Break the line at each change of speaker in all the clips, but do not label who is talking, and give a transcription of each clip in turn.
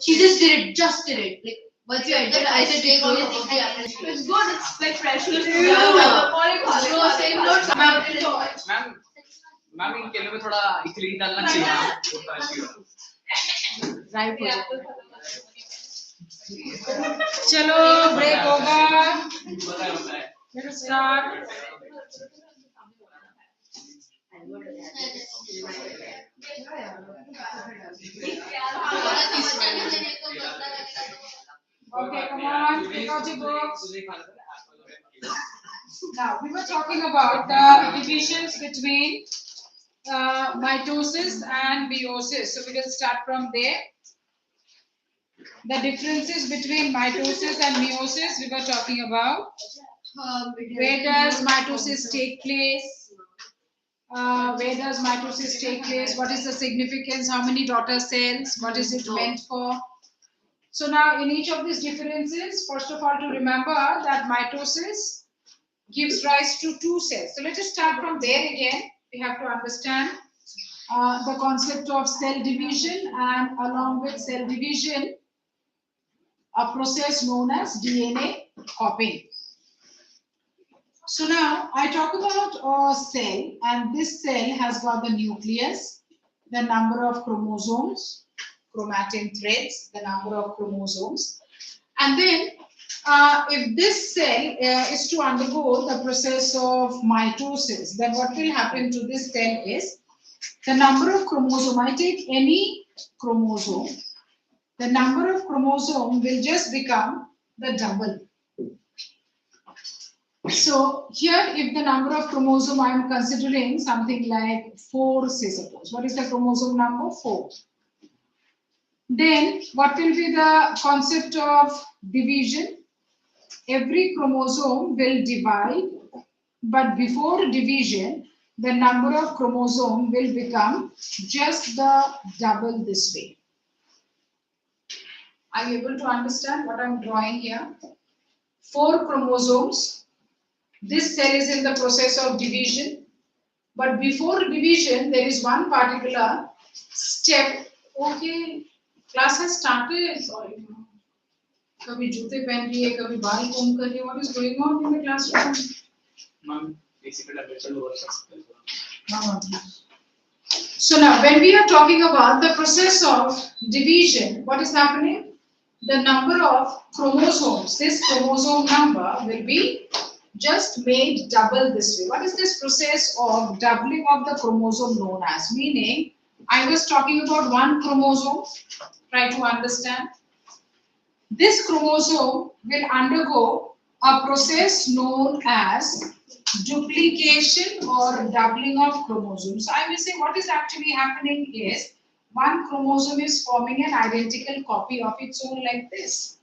She just did it. Like, once you enter, I said take all the things. It's good. It's like pressure. Bro, same notes.
Ma'am इन केले में थोड़ा इकली डालना चाहिए
right हो जाए चलो ब्रेक होगा let's start Okay, come on, take out your books. Now, we were talking about the divisions between mitosis and meiosis. So we will start from there. The differences between mitosis and meiosis we were talking about. Where does mitosis take place? Where does mitosis take place? What is the significance? How many daughter cells? What is it meant for? So now in each of these differences, first of all to remember that mitosis gives rise to two cells. So let us start from there again. We have to understand the concept of cell division, and along with cell division, a process known as DNA copying. So now I talk about a cell, and this cell has got the nucleus, the number of chromosomes, chromatin threads, the number of chromosomes, and then if this cell is to undergo the process of mitosis, then what will happen to this cell is the number of chromosome. I take any chromosome, the number of chromosome will just become the double. So here, if the number of chromosome I am considering something like 4, say suppose. What is the chromosome number? 4. Then what will be the concept of division? Every chromosome will divide, but before division, the number of chromosome will become just the double this way. Are you able to understand what I am drawing here? 4 chromosomes. This cell is in the process of division, but before division, there is one particular step. Okay, class has started. Sorry. कभी जूते पहन रही है, कभी बाल कोम कर रही है. What is going on in the classroom?
Ma'am, basically temperature lower सकते
हैं. So now, when we are talking about the process of division, what is happening? The number of chromosomes, this chromosome number will be just made double this way. What is this process of doubling of the chromosome known as? Meaning, I was talking about one chromosome. Try to understand. This chromosome will undergo a process known as duplication or doubling of chromosomes. So I will say what is actually happening is one chromosome is forming an identical copy of its own like this.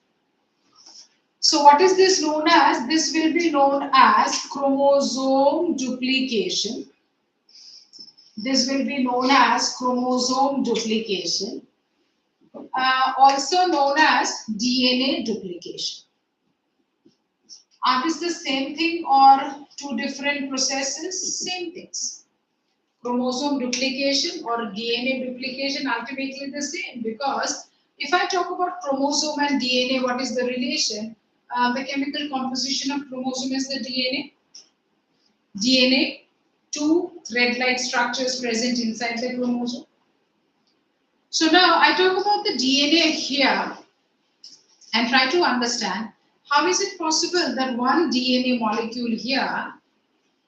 So what is this known as? This will be known as chromosome duplication. This will be known as chromosome duplication. Also known as DNA duplication. Are these the same thing or two different processes? Same things. Chromosome duplication or DNA duplication, ultimately the same, because if I talk about chromosome and DNA, what is the relation? The chemical composition of chromosome is the DNA. DNA, 2 thread-like structures present inside the chromosome. So now I talk about the DNA here and try to understand how is it possible that one DNA molecule here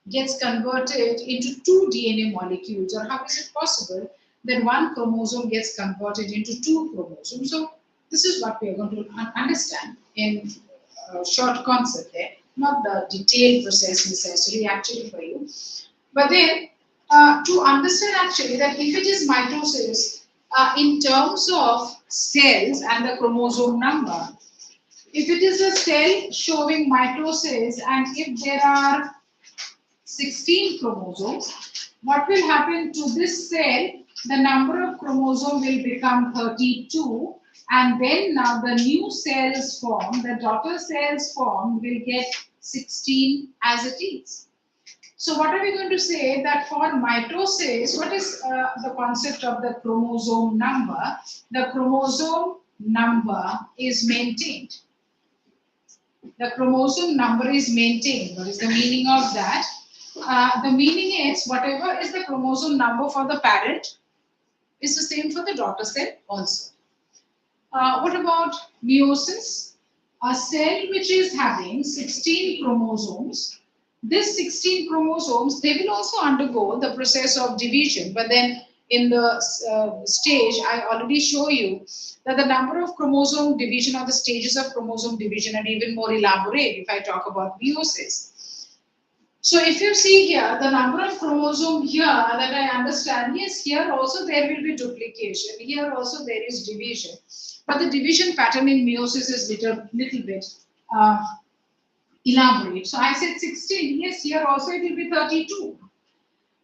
gets converted into 2 DNA molecules, or how is it possible that one chromosome gets converted into 2 chromosomes? So this is what we are going to understand in a short concept there, not the detailed process necessary actually for you. But then to understand actually that if it is mitosis, in terms of cells and the chromosome number, if it is a cell showing mitosis and if there are 16 chromosomes, what will happen to this cell? The number of chromosomes will become 32, and then now the new cells formed, the daughter cells formed will get 16 as it is. So what are we going to say? That for mitosis, what is the concept of the chromosome number? The chromosome number is maintained. The chromosome number is maintained. What is the meaning of that? The meaning is whatever is the chromosome number for the parent is the same for the daughter cell also. What about meiosis? A cell which is having 16 chromosomes. This 16 chromosomes, they will also undergo the process of division, but then in the stage, I already show you that the number of chromosome division or the stages of chromosome division are even more elaborate if I talk about meiosis. So if you see here, the number of chromosome here that I understand, yes, here also there will be duplication. Here also there is division. But the division pattern in meiosis is little bit elaborate. So I said 16, yes, here also it will be 32.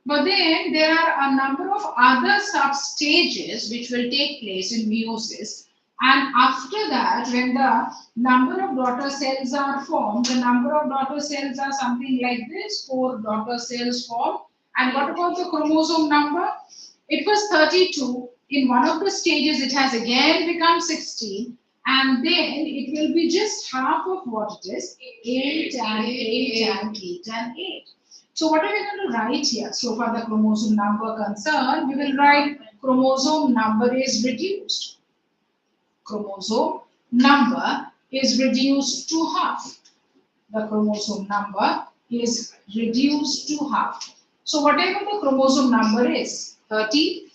But then there are a number of other sub-stages which will take place in meiosis. And after that, when the number of daughter cells are formed, the number of daughter cells are something like this, 4 daughter cells formed. And what about the chromosome number? It was 32. In one of the stages, it has again become 16. And then it will be just half of what it is, 8 and 8 and 8 and 8. So what are we going to write here? So for the chromosome number concerned, we will write chromosome number is reduced. Chromosome number is reduced to half. The chromosome number is reduced to half. So whatever the chromosome number is, 30,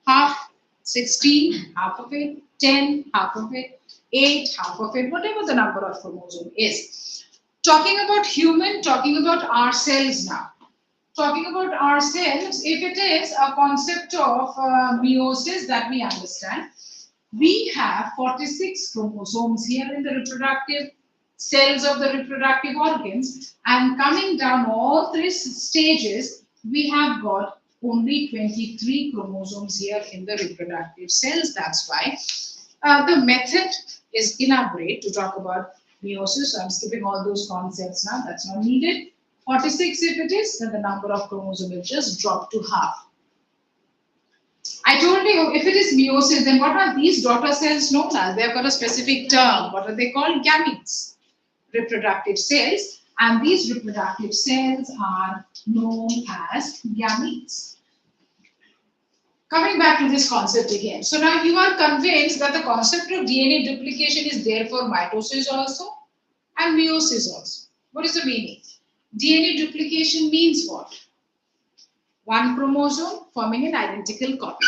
half, 16, half of it, 10, half of it, 8, half of it, whatever the number of chromosome is. Talking about human, talking about ourselves now. Talking about ourselves, if it is a concept of meiosis that we understand, we have 46 chromosomes here in the reproductive cells of the reproductive organs, and coming down all 3 stages, we have got only 23 chromosomes here in the reproductive cells. That's why the method is elaborate to talk about meiosis. So I'm skipping all those concepts now. That's not needed. 46 if it is, then the number of chromosomes will just drop to half. I told you, if it is meiosis, then what are these daughter cells known as? They have got a specific term. What are they called? Gametes. Reproductive cells. And these reproductive cells are known as gametes. Coming back to this concept again. So now you are convinced that the concept of DNA duplication is there for mitosis also and meiosis also. What is the meaning? DNA duplication means what? One chromosome forming an identical copy.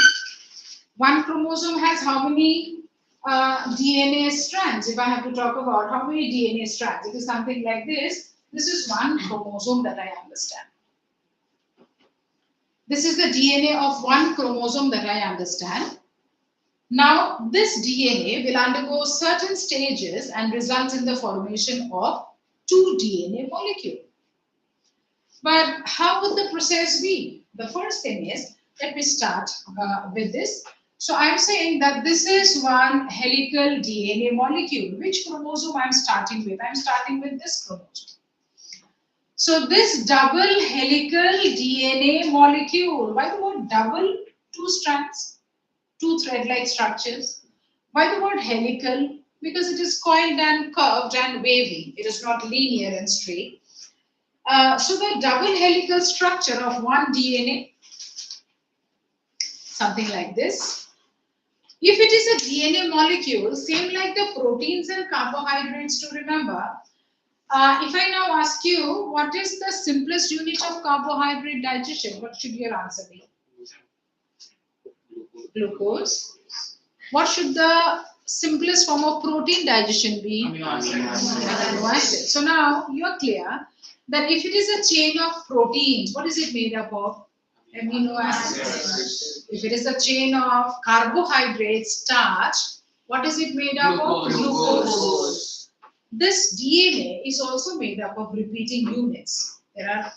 One chromosome has how many DNA strands? If I have to talk about how many DNA strands, it is something like this. This is one chromosome that I understand. This is the DNA of one chromosome that I understand. Now, this DNA will undergo certain stages and results in the formation of 2 DNA molecules. But how would the process be? The first thing is, let me start with this. So I'm saying that this is one helical DNA molecule. Which chromosome I'm starting with? I'm starting with this chromosome. So this double helical DNA molecule, why the word double? 2 strands, 2 thread-like structures. Why the word helical? Because it is coiled and curved and wavy. It is not linear and straight. So the double helical structure of one DNA, something like this. If it is a DNA molecule, same like the proteins and carbohydrates to remember, if I now ask you, what is the simplest unit of carbohydrate digestion? What should your answer be? Glucose. What should the simplest form of protein digestion be?
Amino acids.
Amino acids. So now you are clear that if it is a chain of proteins, what is it made up of? Amino acids. If it is a chain of carbohydrates, starch, what is it made up of? Glucose. This DNA is also made up of repeating units. There are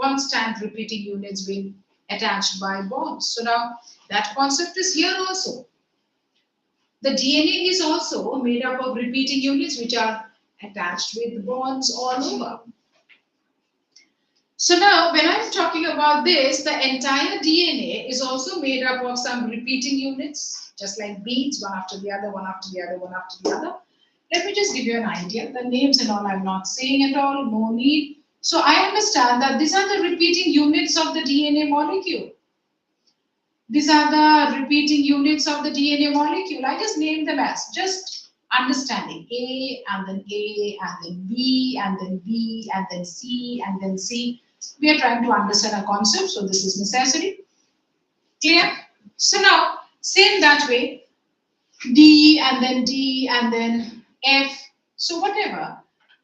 constant repeating units being attached by bonds. So now that concept is here also. The DNA is also made up of repeating units which are attached with bonds all over. So now when I'm talking about this, the entire DNA is also made up of some repeating units, just like beads, one after the other, one after the other, one after the other. Let me just give you an idea. The names and all I'm not saying at all, no need. So I understand that these are the repeating units of the DNA molecule. These are the repeating units of the DNA molecule. I just named them as just understanding. A and then A and then B and then B and then C and then C. We are trying to understand a concept, so this is necessary. Clear? So now, same that way. D and then D and then F. So whatever.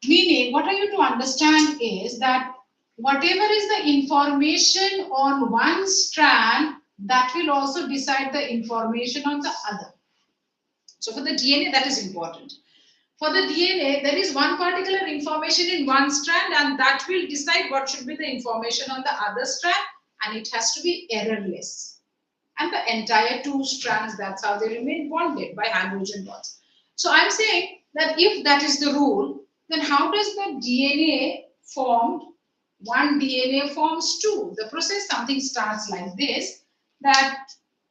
Meaning, what are you to understand is that whatever is the information on one strand, that will also decide the information on the other. So for the DNA, that is important. For the DNA, there is one particular information in one strand and that will decide what should be the information on the other strand, and it has to be errorless. And the entire two strands, that's how they remain bonded by hydrogen bonds. So I'm saying that if that is the rule, then how does the DNA formed? One DNA forms two. The process, something starts like this, that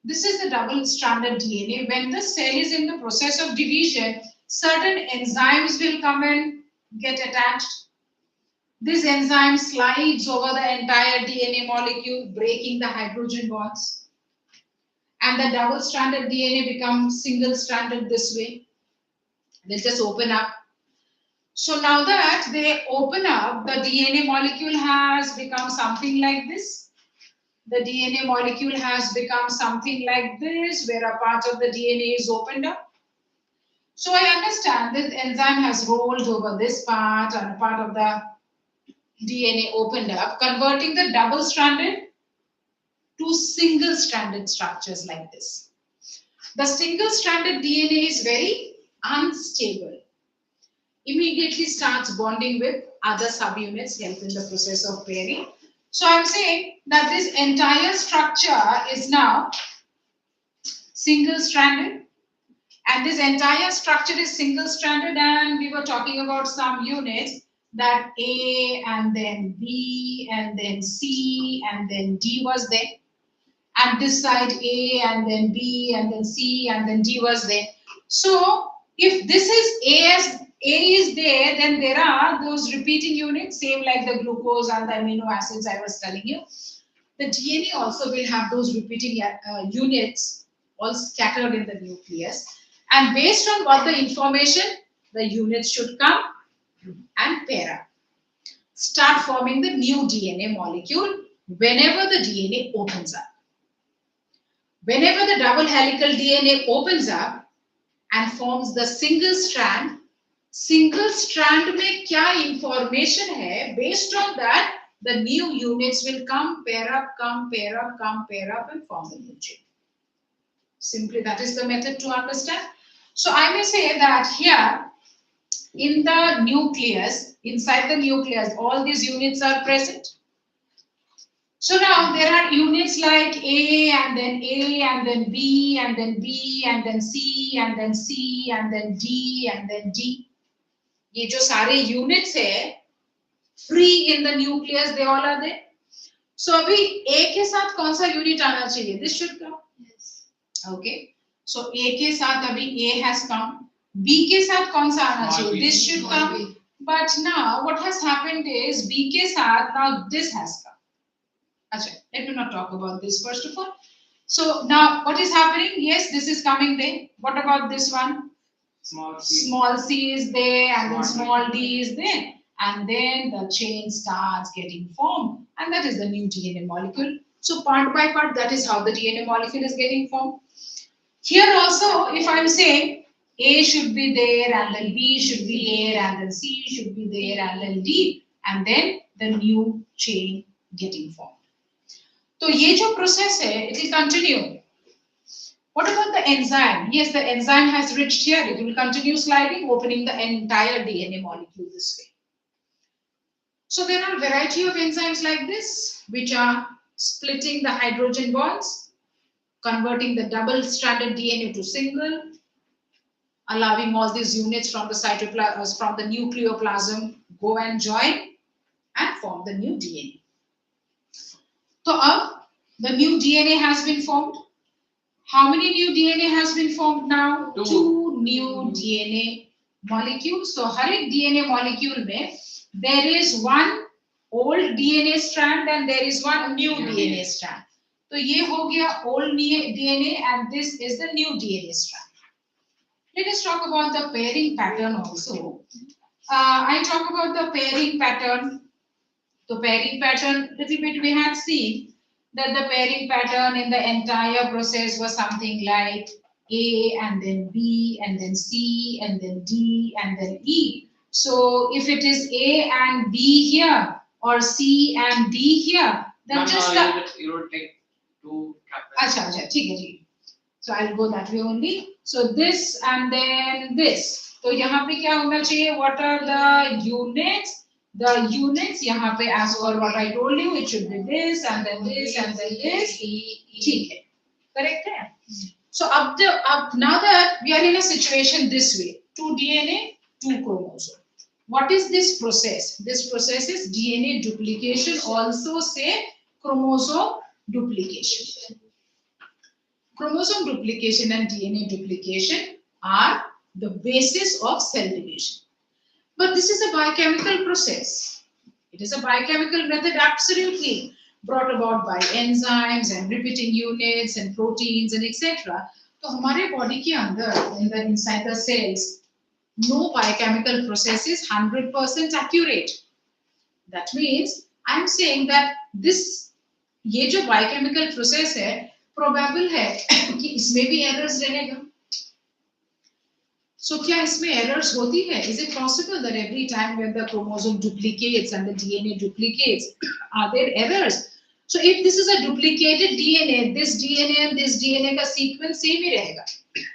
this is the double-stranded DNA. When the cell is in the process of division, certain enzymes will come and get attached. This enzyme slides over the entire DNA molecule, breaking the hydrogen bonds. And the double-stranded DNA becomes single-stranded this way. They'll just open up. So now that they open up, the DNA molecule has become something like this. The DNA molecule has become something like this, where a part of the DNA is opened up. So I understand this enzyme has rolled over this part and a part of the DNA opened up, converting the double-stranded to single-stranded structures like this. The single-stranded DNA is very unstable. Immediately starts bonding with other subunits, help in the process of pairing. So I'm saying that this entire structure is now single-stranded, and this entire structure is single-stranded, and we were talking about some units that A and then B and then C and then D was there, and this side A and then B and then C and then D was there. So if this is A is there, then there are those repeating units, same like the glucose and the amino acids I was telling you. The DNA also will have those repeating units all scattered in the nucleus. And based on what the information, the units should come and pair up. Start forming the new DNA molecule whenever the DNA opens up. Whenever the double helical DNA opens up and forms the single strand में क्या information है, based on that the new units will come, pair up, come, pair up, come, pair up and form the new chain. Simply that is the method to understand. So I may say that here in the nucleus, inside the nucleus, all these units are present. So now there are units like A and then B and then B and then C and then C and then D and then D. ये जो सारे units है, free in the nucleus, they all are there. So अभी A के साथ कौन सा unit आना चाहिए? This should come. Yes. Okay. So A के साथ अभी A has come. B के साथ कौन सा आना चाहिए? This should come. But now what has happened is B के साथ now this has come. Achha, let me not talk about this first of all. So now what is happening? Yes, this is coming there. What about this one?
Small c.
Small c is there and then small d is there. And then the chain starts getting formed. And that is the new DNA molecule. So part by part, that is how the DNA molecule is getting formed. Here also, if I'm saying A should be there and then B should be there and then C should be there and then D. And then the new chain getting formed. So ये जो process है, it will continue. What about the enzyme? Yes, the enzyme has reached here. It will continue sliding, opening the entire DNA molecule this way. So there are a variety of enzymes like this, which are splitting the hydrogen bonds, converting the double-stranded DNA to single, allowing all these units from the cytoplasm, from the nucleoplasm, go and join and form the new DNA. So the new DNA has been formed. How many new DNA has been formed now? Two new DNA molecules. So हर एक DNA molecule में there is one old DNA strand and there is one new DNA strand. तो ये हो गया old DNA and this is the new DNA strand. Let us talk about the pairing pattern also. I talk about the pairing pattern. The pairing pattern, little bit we had seen that the pairing pattern in the entire process was something like A and then B and then C and then D and then E. So if it is A and B here or C and D here, then
you will take two capitals.
अच्छा अच्छा ठीक है ठीक. So I'll go that way only. So this and then this. तो यहाँ पे क्या होना चाहिए? What are the units? The units यहाँ पे as per what I told you, it should be this and then this and then this. ठीक है, correct है? So up now that we are in a situation this way, 2 DNA, 2 chromosome. What is this process? This process is DNA duplication, also say chromosome duplication. Chromosome duplication and DNA duplication are the basis of cell division. But this is a biochemical process. It is a biochemical method absolutely brought about by enzymes and repeating units and proteins and etc. तो हमारे body के अंदर inside the cells, no biochemical process is 100% accurate. That means I am saying that this ये जो biochemical process है probable है कि इसमें भी errors रहेगा. So क्या इसमें errors होती है? Is it possible that every time when the chromosome duplicates and the DNA duplicates, are there errors? So if this is a duplicated DNA, this DNA and this DNA का sequence same ही रहेगा.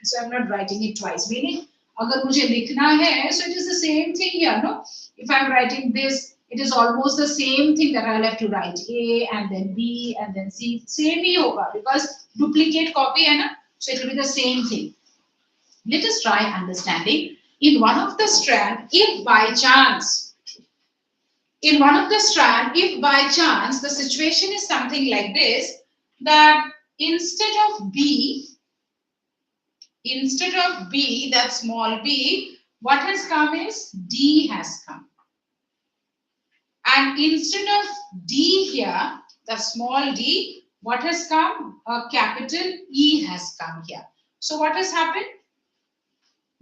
So I'm not writing it twice. Meaning, अगर मुझे लिखना है, so it is the same thing here, no? If I'm writing this, it is almost the same thing that I'll have to write A and then B and then C. Same ही होगा because duplicate copy है ना? So it will be the same thing. Let us try understanding. In one of the strand, if by chance, the situation is something like this, that instead of B, that small b, what has come is D has come. And instead of D here, the small d, what has come? A capital E has come here. So what has happened?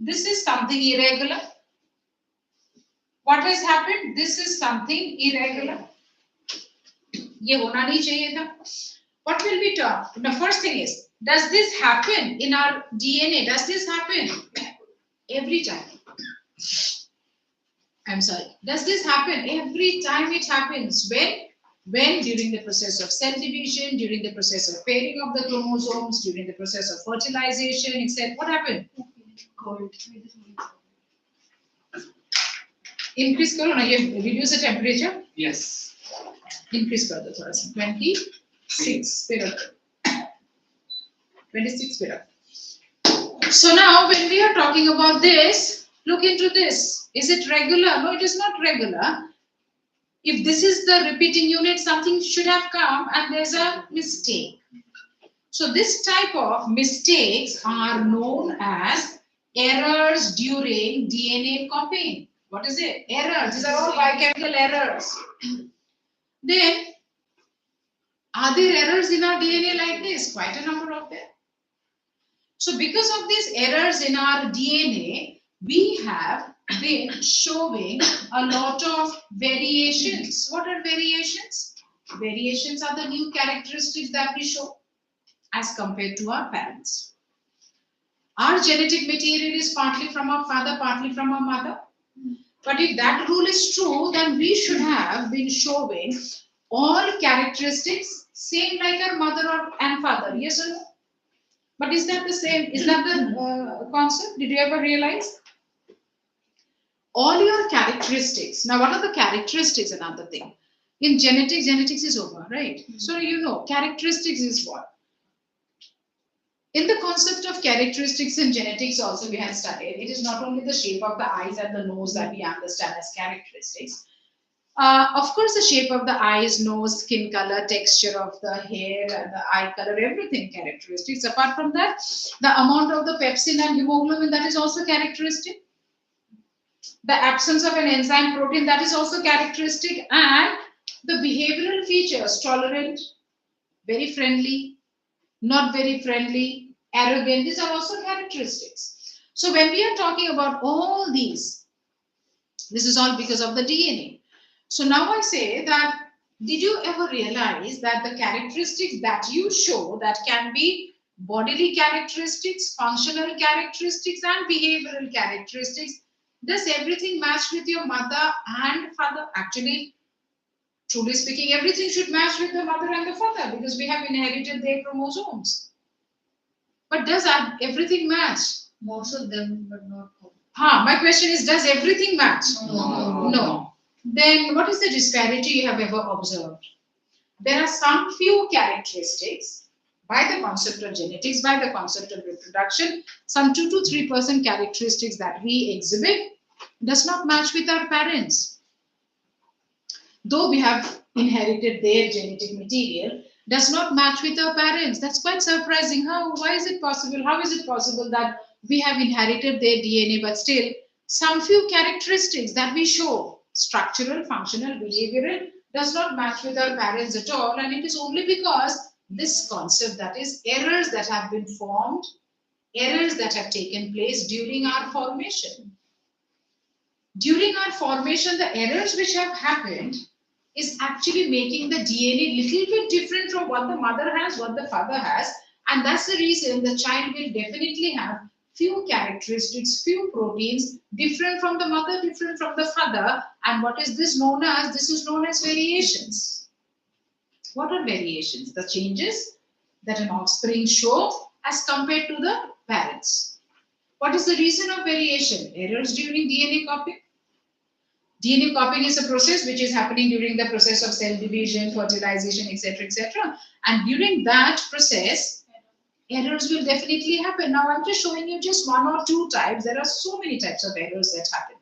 This is something irregular. What has happened? This is something irregular. ये होना नहीं चाहिए था. What will we talk? The first thing is, does this happen in our DNA? Does this happen every time? I'm sorry. Does this happen every time? It happens when during the process of cell division, during the process of pairing of the chromosomes, during the process of fertilization, etc. What happened?
Cold.
Increase करो ना ये reduce the temperature.
Yes.
Increase कर दो थोड़ा सा 26 पे रखो 26 पे रखो. So now when we are talking about this, look into this. Is it regular? No, it is not regular. If this is the repeating unit, something should have come and there's a mistake. So this type of mistakes are known as errors during DNA copying. What is it? Errors. These are all biochemical errors. Then, are there errors in our DNA like this? Quite a number of them. So because of these errors in our DNA, we have been showing a lot of variations. What are variations? Variations are the new characteristics that we show as compared to our parents. Our genetic material is partly from our father, partly from our mother. But if that rule is true, then we should have been showing all characteristics same like our mother and father. Yes or no? But is that the same? Is that the concept? Did you ever realize? All your characteristics. Now, what are the characteristics? Another thing. In genetics is over, right? So you know, characteristics is what? In the concept of characteristics in genetics also we have studied. It is not only the shape of the eyes and the nose that we understand as characteristics. Of course, the shape of the eyes, nose, skin color, texture of the hair, the eye color, everything characteristics. Apart from that, the amount of the pepsin and hemoglobin, that is also characteristic. The absence of an enzyme protein, that is also characteristic. And the behavioral features, tolerant, very friendly, not very friendly, arrogant, these are also characteristics. So when we are talking about all these, this is all because of the DNA. So now I say that, did you ever realize that the characteristics that you show, that can be bodily characteristics, functional characteristics, and behavioral characteristics, does everything match with your mother and father? Actually, truly speaking, everything should match with the mother and the father because we have inherited their chromosomes. But does everything match?
Most of them, but not all.
My question is, does everything match?
No.
No. Then what is the disparity you have ever observed? There are some few characteristics by the concept of genetics, by the concept of reproduction, some 2 to 3% characteristics that we exhibit does not match with our parents. Though we have inherited their genetic material, does not match with our parents. That's quite surprising. Why is it possible? How is it possible that we have inherited their DNA, but still some few characteristics that we show, structural, functional, behavioral, does not match with our parents at all? And it is only because this concept, that is errors that have been formed, errors that have taken place during our formation. During our formation, the errors which have happened is actually making the DNA little bit different from what the mother has, what the father has. And that's the reason the child will definitely have few characteristics, few proteins, different from the mother, different from the father. And what is this known as? This is known as variations. What are variations? The changes that an offspring show as compared to the parents. What is the reason of variation? Errors during DNA copying. DNA copying is a process which is happening during the process of cell division, fertilization, etc., etc. And during that process, errors will definitely happen. Now, I'm just showing you just 1 or 2 types. There are so many types of errors that happen.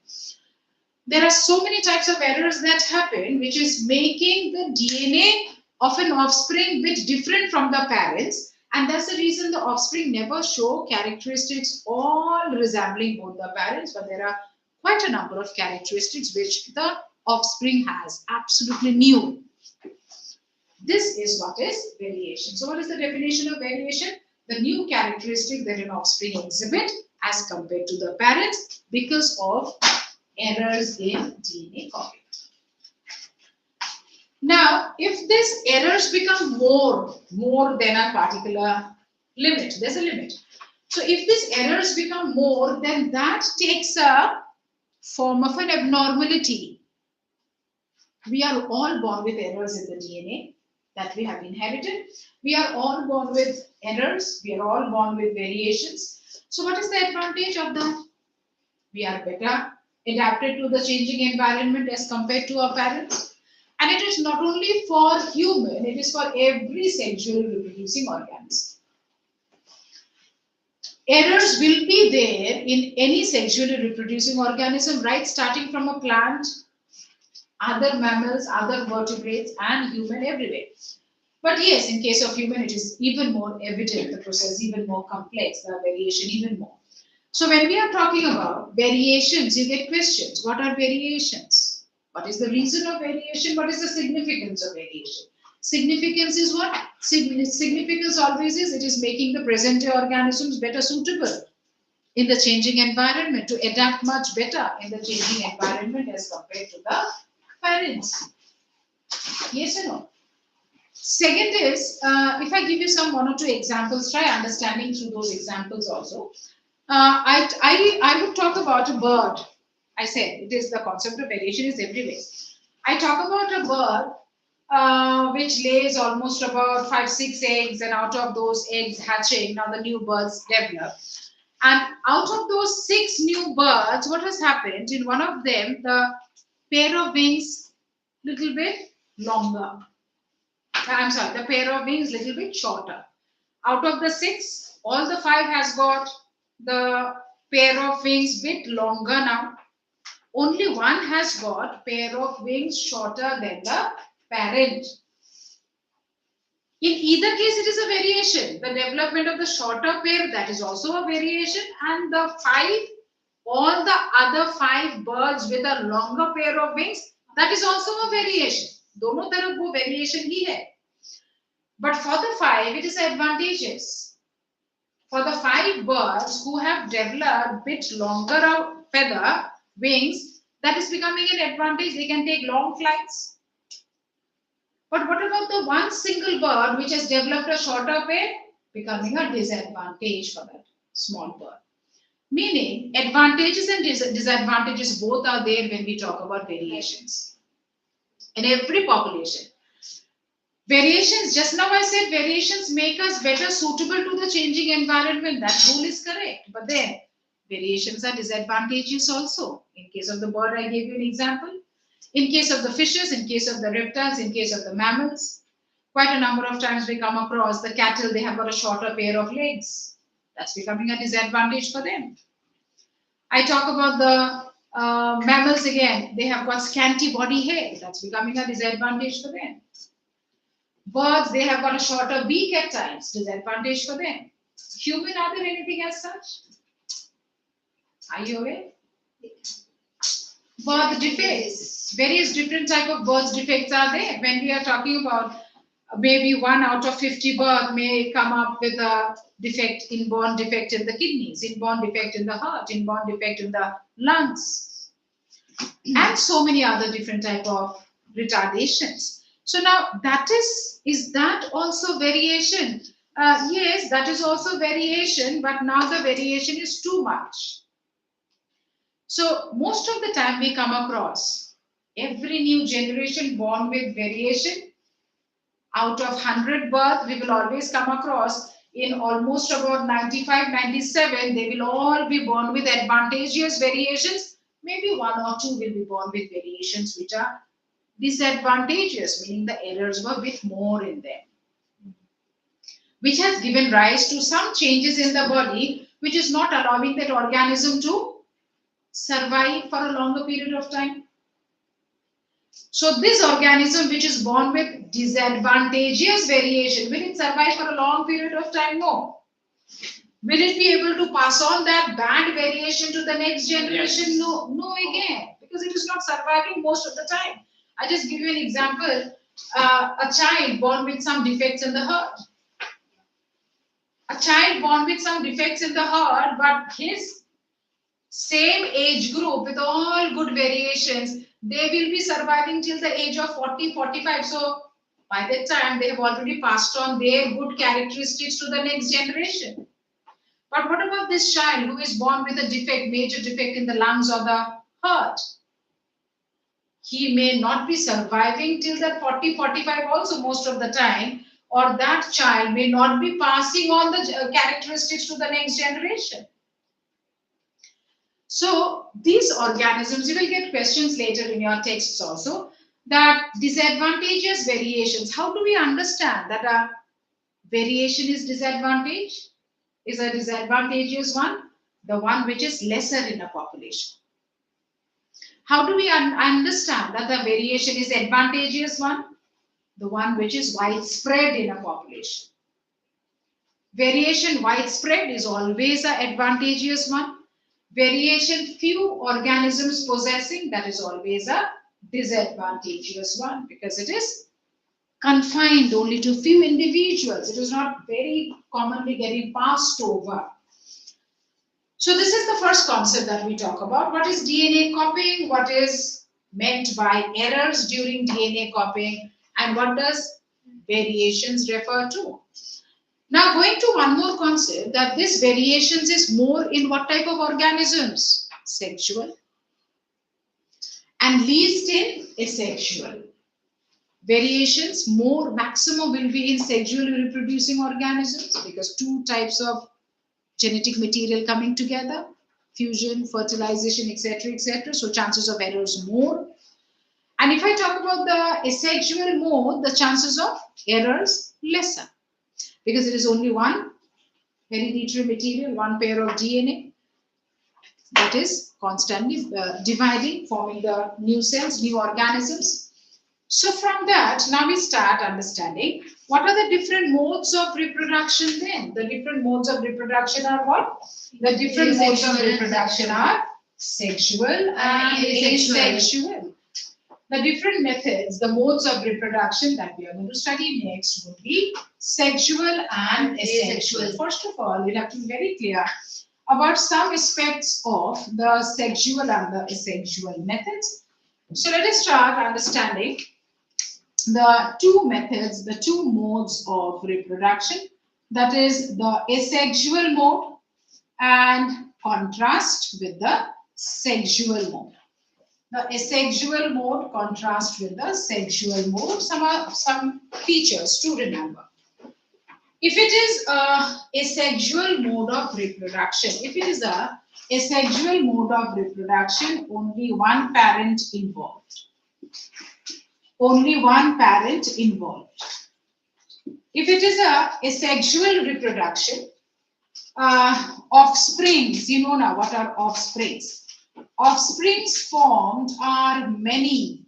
There are so many types of errors that happen, which is making the DNA of an offspring bit different from the parents. And that's the reason the offspring never show characteristics all resembling both the parents, but there are quite a number of characteristics which the offspring has, absolutely new. This is what is variation. So what is the definition of variation? The new characteristic that an offspring exhibit as compared to the parents because of errors in DNA copying. Now, if these errors become more than a particular limit, there's a limit. So if these errors become more, then that takes a form of an abnormality. We are all born with errors in the DNA that we have inherited. We are all born with errors. We are all born with variations. So what is the advantage of that? We are better adapted to the changing environment as compared to our parents. And it is not only for human, it is for every sexually reproducing organism. Errors will be there in any sexually reproducing organism, right, starting from a plant, other mammals, other vertebrates, and human everywhere. But yes, in case of human, it is even more evident, the process even more complex, the variation even more. So when we are talking about variations, you get questions. What are variations? What is the reason of variation? What is the significance of variation? Significance is what? Significance always is, it is making the present day organisms better suitable in the changing environment, to adapt much better in the changing environment as compared to the parents. Yes or no? Second is, if I give you some 1 or 2 examples, try understanding through those examples also. I would talk about a bird. I said it is the concept of variation is everywhere. I talk about a bird which lays almost about 5-6 eggs, and out of those eggs hatching, now the new birds develop. And out of those 6 new birds, what has happened? In one of them, the pair of wings little bit longer. I'm sorry, the pair of wings little bit shorter. Out of the 6, all the 5 has got the pair of wings bit longer now. only one has got pair of wings shorter than the parent. In either case, it is a variation. The development of the shorter pair, that is also a variation, and all the other 5 birds with a longer pair of wings, that is also a variation. दोनों तरफ वो variation ही है. But for the 5, it is advantageous. For the 5 birds who have developed bit longer feather wings, that is becoming an advantage. They can take long flights. But what about the one single bird which has developed a shorter pair? Becoming a disadvantage for that small bird. Meaning, advantages and disadvantages both are there when we talk about variations. In every population. Variations, just now I said variations make us better suitable to the changing environment. That rule is correct. But then, variations are disadvantageous also. In case of the bird, I gave you an example. In case of the fishes, in case of the reptiles, in case of the mammals, quite a number of times we come across the cattle, they have got a shorter pair of legs. That's becoming a disadvantage for them. I talk about the mammals again. They have got scanty body hair. That's becoming a disadvantage for them. Birds, they have got a shorter beak at times. Disadvantage for them. Human, are there anything as such? Are you aware? Bird defects. Various different type of birds defects are there. When we are talking about maybe 1 out of 50 birds may come up with a defect, inborn defect in the kidneys, inborn defect in the heart, inborn defect in the lungs, and so many other different type of retardations. So now that is that also variation? Yes, that is also variation, but now the variation is too much. So most of the time we come across every new generation born with variation. Out of 100 birth, we will always come across in almost about 95, 97, they will all be born with advantageous variations. Maybe 1 or 2 will be born with variations which are disadvantageous, meaning the errors were a bit more in them, which has given rise to some changes in the body, which is not allowing that organism to survive for a longer period of time. So this organism which is born with disadvantageous variation, will it survive for a long period of time? No. Will it be able to pass on that bad variation to the next generation? Yes. No. No again, because it is not surviving most of the time. I just give you an example. A child born with some defects in the heart. A child born with some defects in the heart, but his same age group with all good variations, they will be surviving till the age of 40, 45. So by that time, they have already passed on their good characteristics to the next generation. But what about this child who is born with a defect, major defect in the lungs or the heart? He may not be surviving till that 40, 45 also most of the time, or that child may not be passing on the characteristics to the next generation. So these organisms, you will get questions later in your texts also, that disadvantageous variations, how do we understand that a variation is disadvantage? Is a disadvantageous one? The one which is lesser in a population. How do we understand that the variation is advantageous one? The one which is widespread in a population. Variation widespread is always an advantageous one. Variation few organisms possessing, that is always a disadvantageous one, because it is confined only to few individuals. It is not very commonly getting passed over. So this is the first concept that we talk about. What is DNA copying? What is meant by errors during DNA copying? And what does variations refer to? Now going to one more concept, that this variations is more in what type of organisms? Sexual. And least in asexual. Variations more maximum will be in sexually reproducing organisms, because 2 types of genetic material coming together, fusion, fertilization, etc., etc. So chances of errors more. And if I talk about the asexual mode, the chances of errors lesser, because it is only one hereditary material, one pair of DNA. that is constantly dividing, forming the new cells, new organisms. So from that, now we start understanding what are the different modes of reproduction then. The different modes of reproduction are what? The different modes of reproduction are sexual and asexual. The different methods, the modes of reproduction that we are going to study next would be sexual and asexual. First of all, we'll have to be very clear about some aspects of the sexual and the asexual methods. So let us start understanding the two methods, the two modes of reproduction, that is the asexual mode and contrast with the sexual mode. The asexual mode contrast with the sexual mode. Some features to remember. If it is a asexual mode of reproduction, only one parent involved. Only one parent involved. If it is a asexual reproduction, offsprings, you know now what are offsprings. Offsprings formed are many.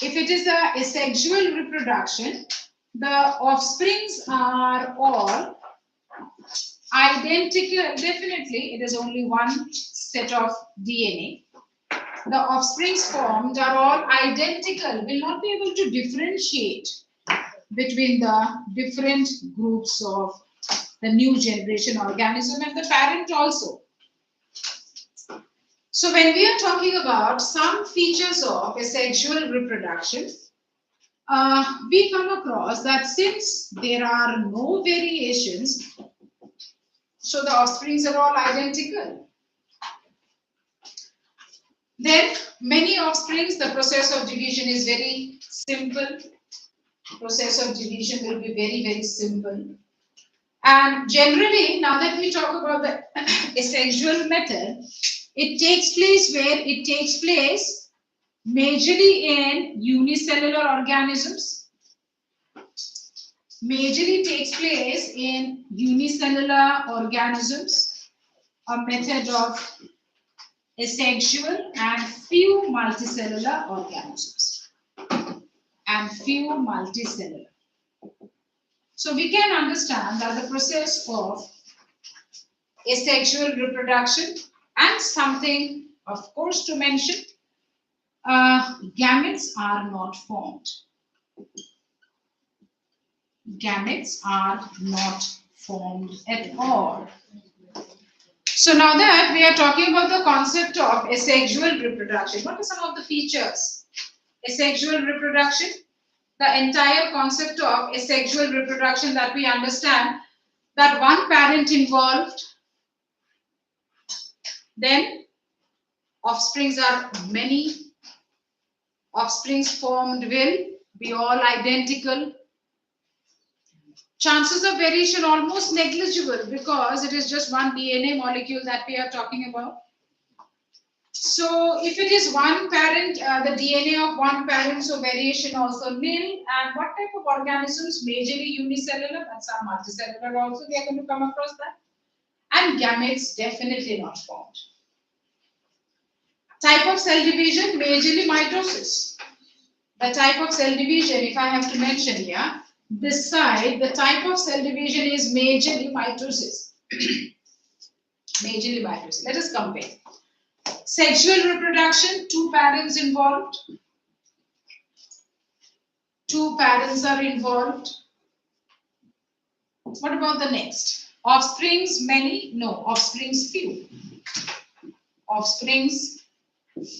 If it is a asexual reproduction, the offsprings are all identical. Definitely, it is only one set of DNA. The offsprings formed are all identical, will not be able to differentiate between the different groups of the new generation organism and the parent also. So when we are talking about some features of asexual reproduction, we come across that since there are no variations, so the offsprings are all identical. Then many offsprings, the process of division is very simple. Process of division will be very, very simple. And generally, now that we talk about the asexual method, it takes place where? It takes place majorly in unicellular organisms. Majorly takes place in unicellular organisms, a method of asexual, and few multicellular organisms. And few multicellular. So we can understand that the process of asexual reproduction, and something of course to mention, gametes are not formed. Gametes are not formed at all. So now that we are talking about the concept of asexual reproduction, what are some of the features? Asexual reproduction, the entire concept of asexual reproduction that we understand, that one parent involved, then offsprings are many, offsprings formed will be all identical. Chances of variation almost negligible because it is just one DNA molecule that we are talking about. So if it is one parent, the DNA of one parent, so variation also nil. And what type of organisms? Majorly unicellular and some multicellular also we are going to come across that. And gametes definitely not formed. Type of cell division, majorly mitosis. The type of cell division, if I have to mention here, this side, the type of cell division is majorly mitosis. Majorly mitosis. Let us compare. Sexual reproduction, two parents involved. Two parents are involved. What about the next? Offsprings many? No. Offsprings few. Offsprings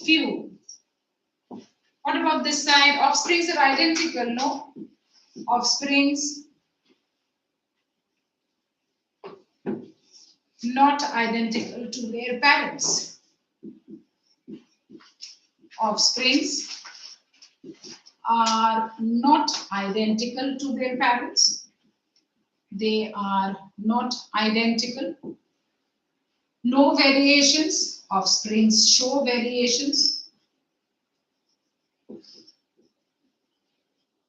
few. What about this side? Offsprings are identical? No. Offsprings not identical to their parents. Offsprings are not identical to their parents. They are not identical. No variations. Offsprings show variations.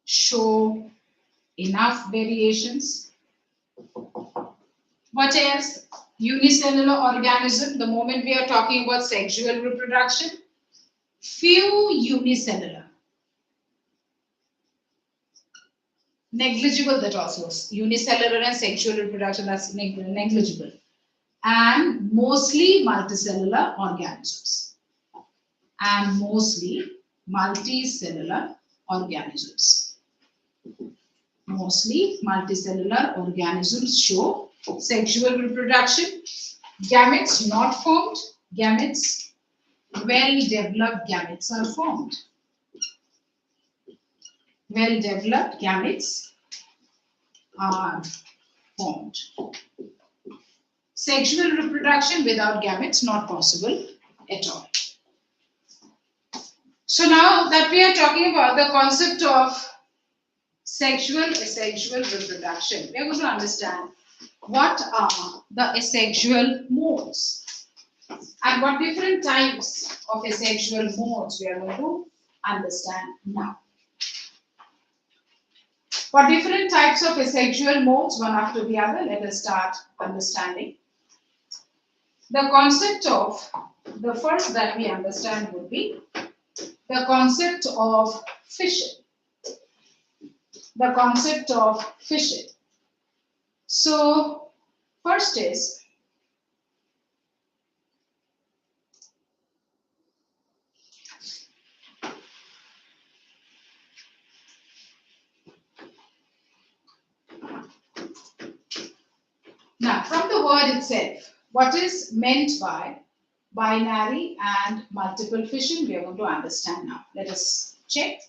Show enough variations. What else? unicellular organism. The moment we are talking about sexual reproduction, few unicellular. Negligible, that also. Unicellular and sexual reproduction, that's negligible. And mostly multicellular organisms. And mostly multicellular organisms. Mostly multicellular organisms show sexual reproduction. Gametes not formed. Gametes, well-developed gametes are formed. Well-developed gametes are formed. Sexual reproduction without gametes not possible at all. So now that we are talking about the concept of sexual, asexual reproduction, we are going to understand what are the asexual modes and what different types of asexual modes we are going to understand now. What different types of asexual modes, one after the other, let us start understanding. The concept of, the first that we understand would be the concept of fission. The concept of fission. So, first is now from the word itself, what is meant by binary and multiple fission, we are going to understand now. Let us check.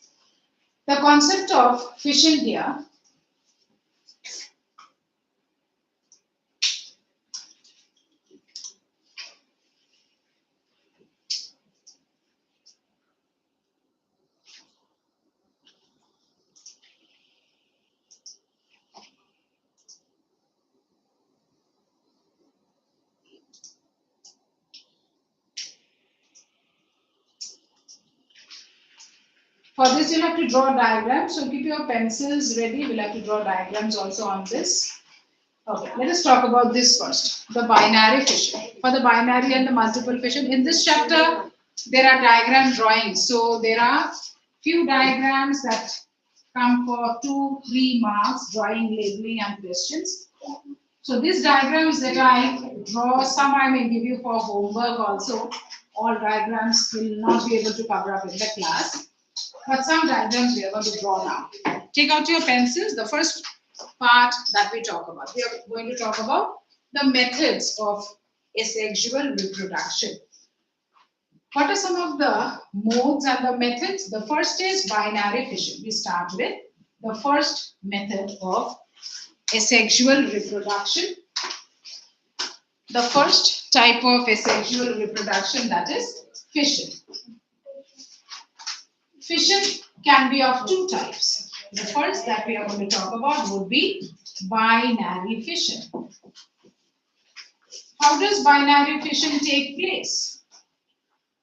The concept of fission here for this, you'll have to draw diagrams. So keep your pencils ready. We'll have to draw diagrams also on this. Okay, let us talk about this first. The binary fission. For the binary and the multiple fission, in this chapter, there are diagram drawings. So there are few diagrams that come for 2-3 marks, drawing, labeling, and questions. So these diagrams that I draw, some I may give you for homework also. All diagrams will not be able to cover up in the class. But some diagrams we are going to draw now. Take out your pencils. The first part that we talk about. We are going to talk about the methods of asexual reproduction. What are some of the modes and the methods? The first is binary fission. We start with the first method of asexual reproduction. The first type of asexual reproduction, that is fission. Fission can be of two types. The first that we are going to talk about would be binary fission. How does binary fission take place?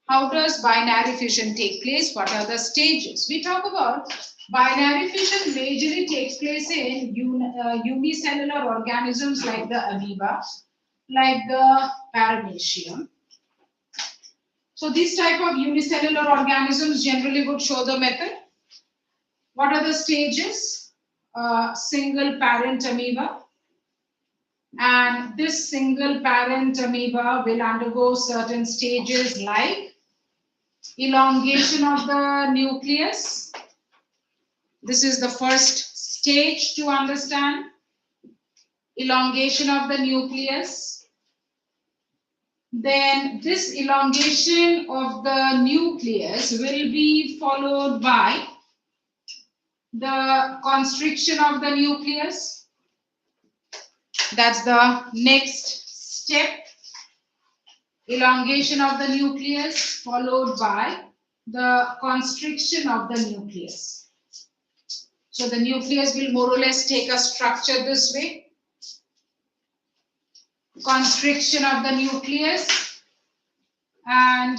How does binary fission take place? What are the stages? We talk about binary fission majorly takes place in unicellular organisms like the amoeba, like the paramecium. So these type of unicellular organisms generally would show the method. What are the stages? Single parent amoeba. And this single parent amoeba will undergo certain stages like elongation of the nucleus. This is the first stage to understand. Elongation of the nucleus. Then this elongation of the nucleus will be followed by the constriction of the nucleus. That's the next step. Elongation of the nucleus followed by the constriction of the nucleus. So the nucleus will more or less take a structure this way. Constriction of the nucleus, and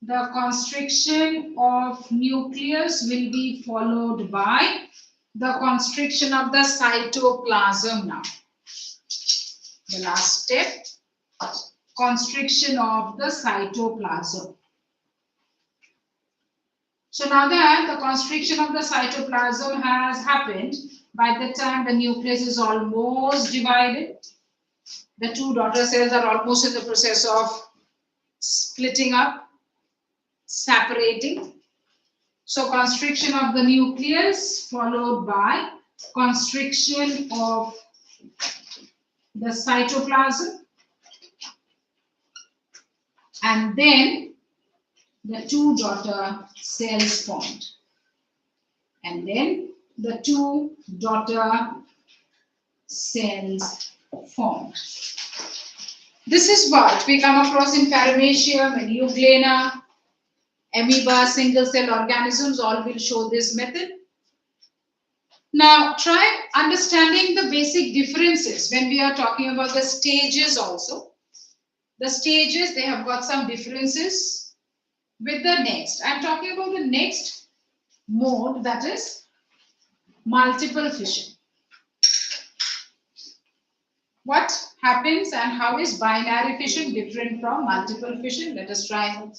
the constriction of nucleus will be followed by the constriction of the cytoplasm now. The last step, constriction of the cytoplasm. So now that the constriction of the cytoplasm has happened, by the time the nucleus is almost divided, the two daughter cells are almost in the process of splitting up, separating. So constriction of the nucleus followed by constriction of the cytoplasm, and then the two daughter cells formed. And then the two daughter cells formed. This is what we come across in paramecium and euglena, amoeba, single cell organisms, all will show this method. Now try understanding the basic differences when we are talking about the stages also. The stages, they have got some differences with the next. I am talking about the next mode, that is multiple fission. What happens and how is binary fission different from multiple fission? Let us try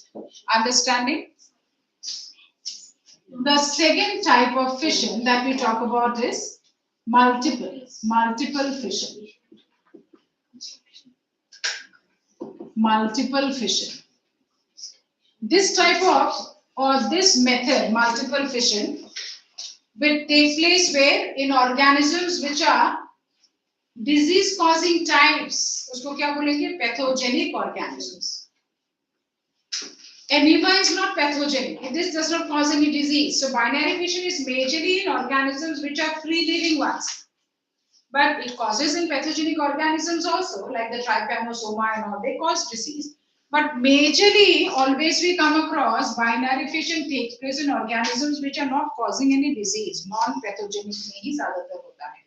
understanding. The second type of fission that we talk about is multiple fission. Multiple fission. This type of or this method, multiple fission, will take place where in organisms which are disease causing types, usko kya bolenge? Pathogenic organisms. Amoeba is not pathogenic. This does not cause any disease. So binary fission is majorly in organisms which are free living ones. But it causes in pathogenic organisms also, like the trypanosoma and all, they cause disease. But majorly, always we come across binary fission takes place in organisms which are not causing any disease. Non-pathogenic में ही ज़्यादातर होता है.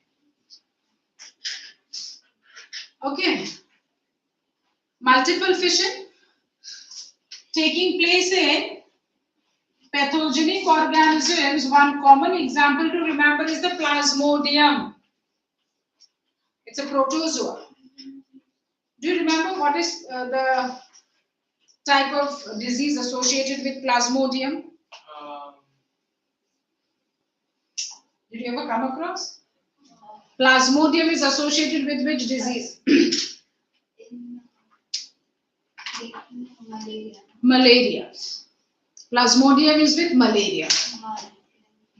Okay. Multiple fission taking place in pathogenic organisms. One common example to remember is the Plasmodium. It's a protozoa. Do you remember what is the type of disease associated with Plasmodium? Did you ever come across? Plasmodium is associated with which disease? Malaria. Plasmodium is with malaria.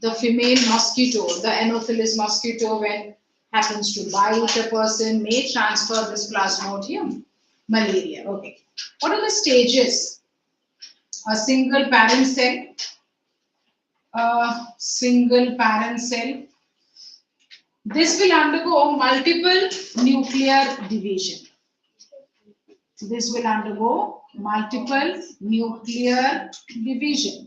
The female mosquito, the Anopheles mosquito, when happens to bite a person, may transfer this Plasmodium. Malaria. Okay. What are the stages? A single parent cell. A single parent cell. This will undergo multiple nuclear division. This will undergo multiple nuclear division.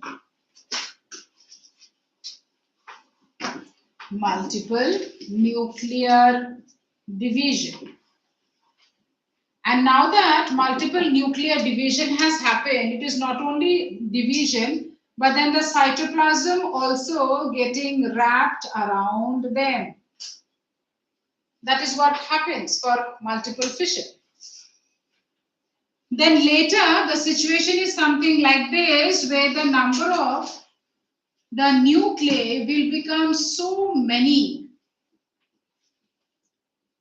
Multiple nuclear division. And now that multiple nuclear division has happened, it is not only division, but then the cytoplasm also getting wrapped around them. That is what happens for multiple fission. Then later, the situation is something like this, where the number of the nuclei will become so many.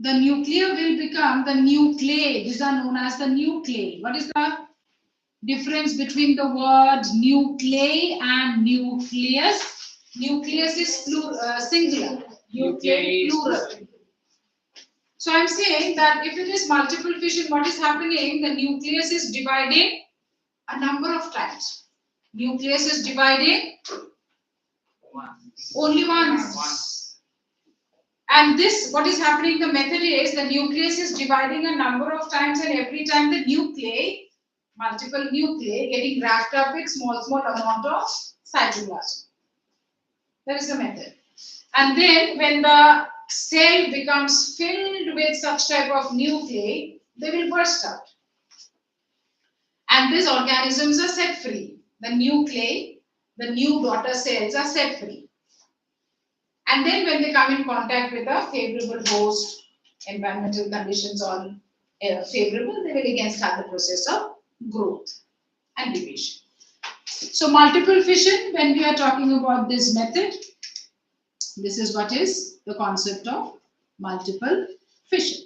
The nuclei will become the nuclei. These are known as the nuclei. What is the difference between the word nuclei and nucleus? Nucleus is singular. Nuclei plural. So I'm saying that if it is multiple fission, what is happening? The nucleus is dividing a number of times. Nucleus is dividing only once. And this, what is happening, the method is the nucleus is dividing a number of times, and every time the nuclei, multiple nuclei, getting wrapped up with small amount of cytoplasm. That is the method. And then when the cell becomes filled with such type of nuclei, they will burst out. And these organisms are set free. The nuclei, the new daughter cells are set free. And then when they come in contact with a favorable host, environmental conditions all favorable, they will again start the process of growth and division. So multiple fission, when we are talking about this method, this is what is the concept of multiple fission.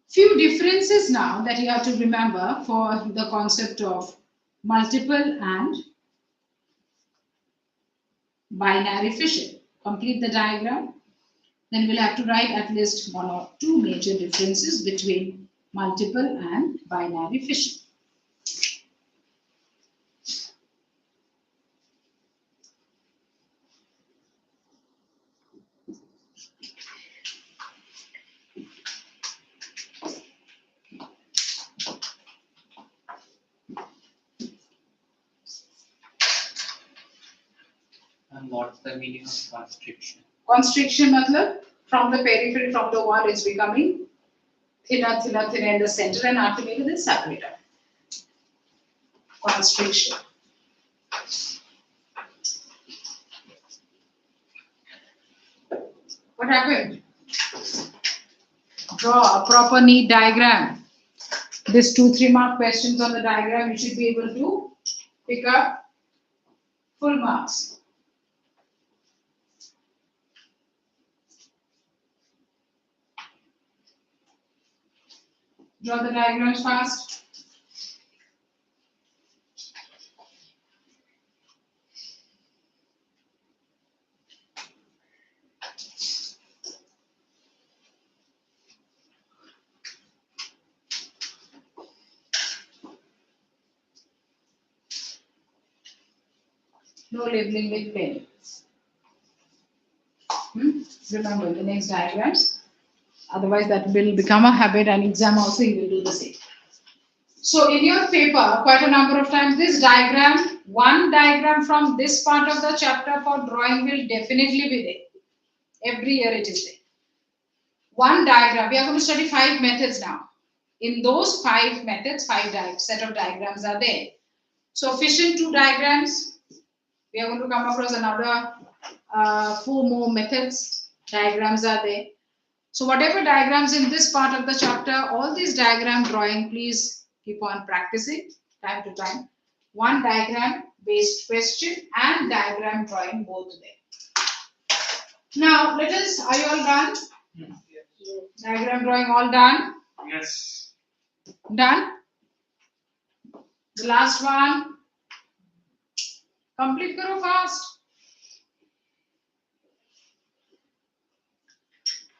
Few differences now that you have to remember for the concept of multiple and binary fission. Complete the diagram. Then we'll have to write at least one or two major differences between multiple and binary fission.
And what's the meaning of constriction?
Constriction matlab from the periphery, from the wall, is becoming thinner, thinner, thinner in the center and ultimately the separator. Constriction. What happened? Draw a proper neat diagram. This 2-3 mark questions on the diagram, you should be able to pick up full marks. Draw the diagrams fast. No labeling with pen. Remember the next diagrams. Otherwise, that will become a habit, and exam also you will do the same. So, in your paper, quite a number of times, this diagram, one diagram from this part of the chapter for drawing will definitely be there. Every year it is there. One diagram. We are going to study 5 methods now. In those 5 methods, 5 set of diagrams are there. So, fission 2 diagrams. We are going to come across another 4 more methods. Diagrams are there. So whatever diagrams in this part of the chapter, all these diagram drawing, please keep on practicing time to time. One diagram based question and diagram drawing both there. Now let us, are you all done?
Yes.
Diagram drawing all done?
Yes.
Done? The last one. Complete karo fast.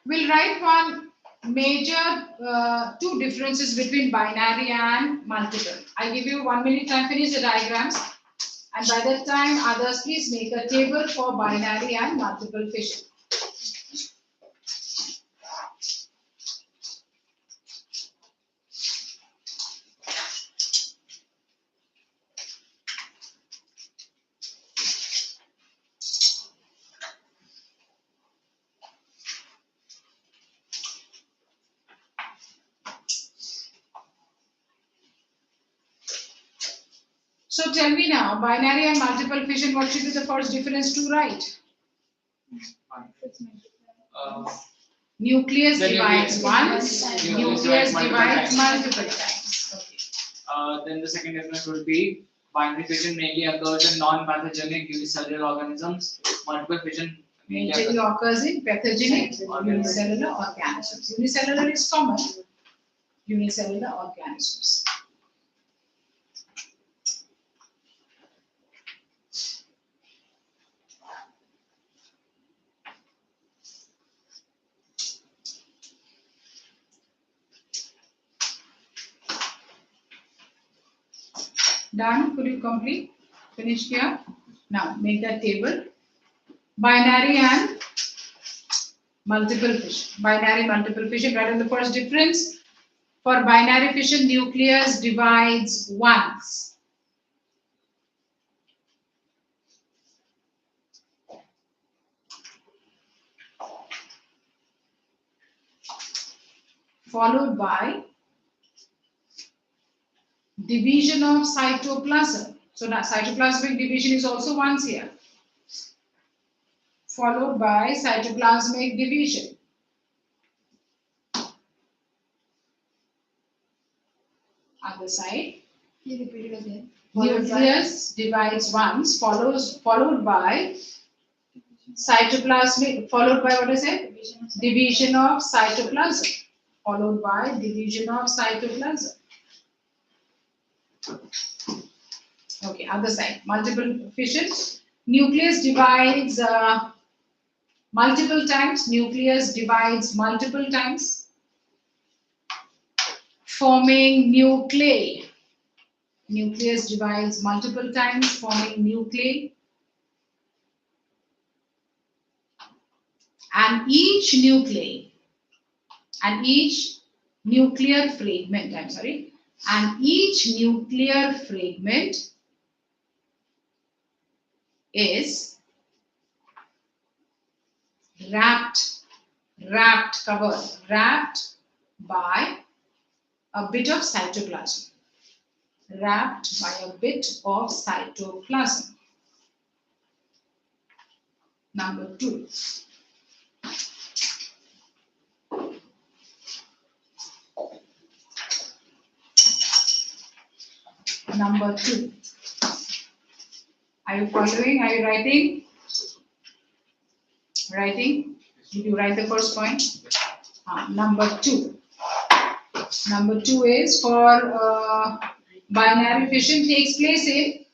We'll write one major 2 differences between binary and multiple. I'll give you 1 minute time, finish the diagrams, and by that time others please make a table for binary and multiple fission. So tell me now, binary and multiple fission, what should be the first difference to write? Nucleus divides once, nucleus divides multiple times.
Okay. Then the second difference would be binary fission mainly occurs in non-pathogenic unicellular organisms. Multiple fission
Mainly occurs in pathogenic unicellular organisms. Unicellular is common. Unicellular organisms. Done? Could you complete? Finish here? Now make that table. Binary and multiple fission. Binary, multiple fission. Right on the first difference. For binary fission, nucleus divides once. Followed by division of cytoplasm. So now cytoplasmic division is also once here. followed by cytoplasmic division. Other side.
Can you repeat it again?
Nucleus divides once, followed by cytoplasmic, followed by what is it? Division of cytoplasm. Followed by division of cytoplasm. Okay, other side. Multiple fissions. Nucleus divides multiple times. Nucleus divides multiple times, forming nuclei. Nucleus divides multiple times, forming nuclei. And each nuclear fragment, and each nuclear fragment is wrapped by a bit of cytoplasm. Wrapped by a bit of cytoplasm. Number 2. Number 2. Are you following? Are you writing? Writing? Did you write the first point? Number 2. Number 2 is for binary fission takes place in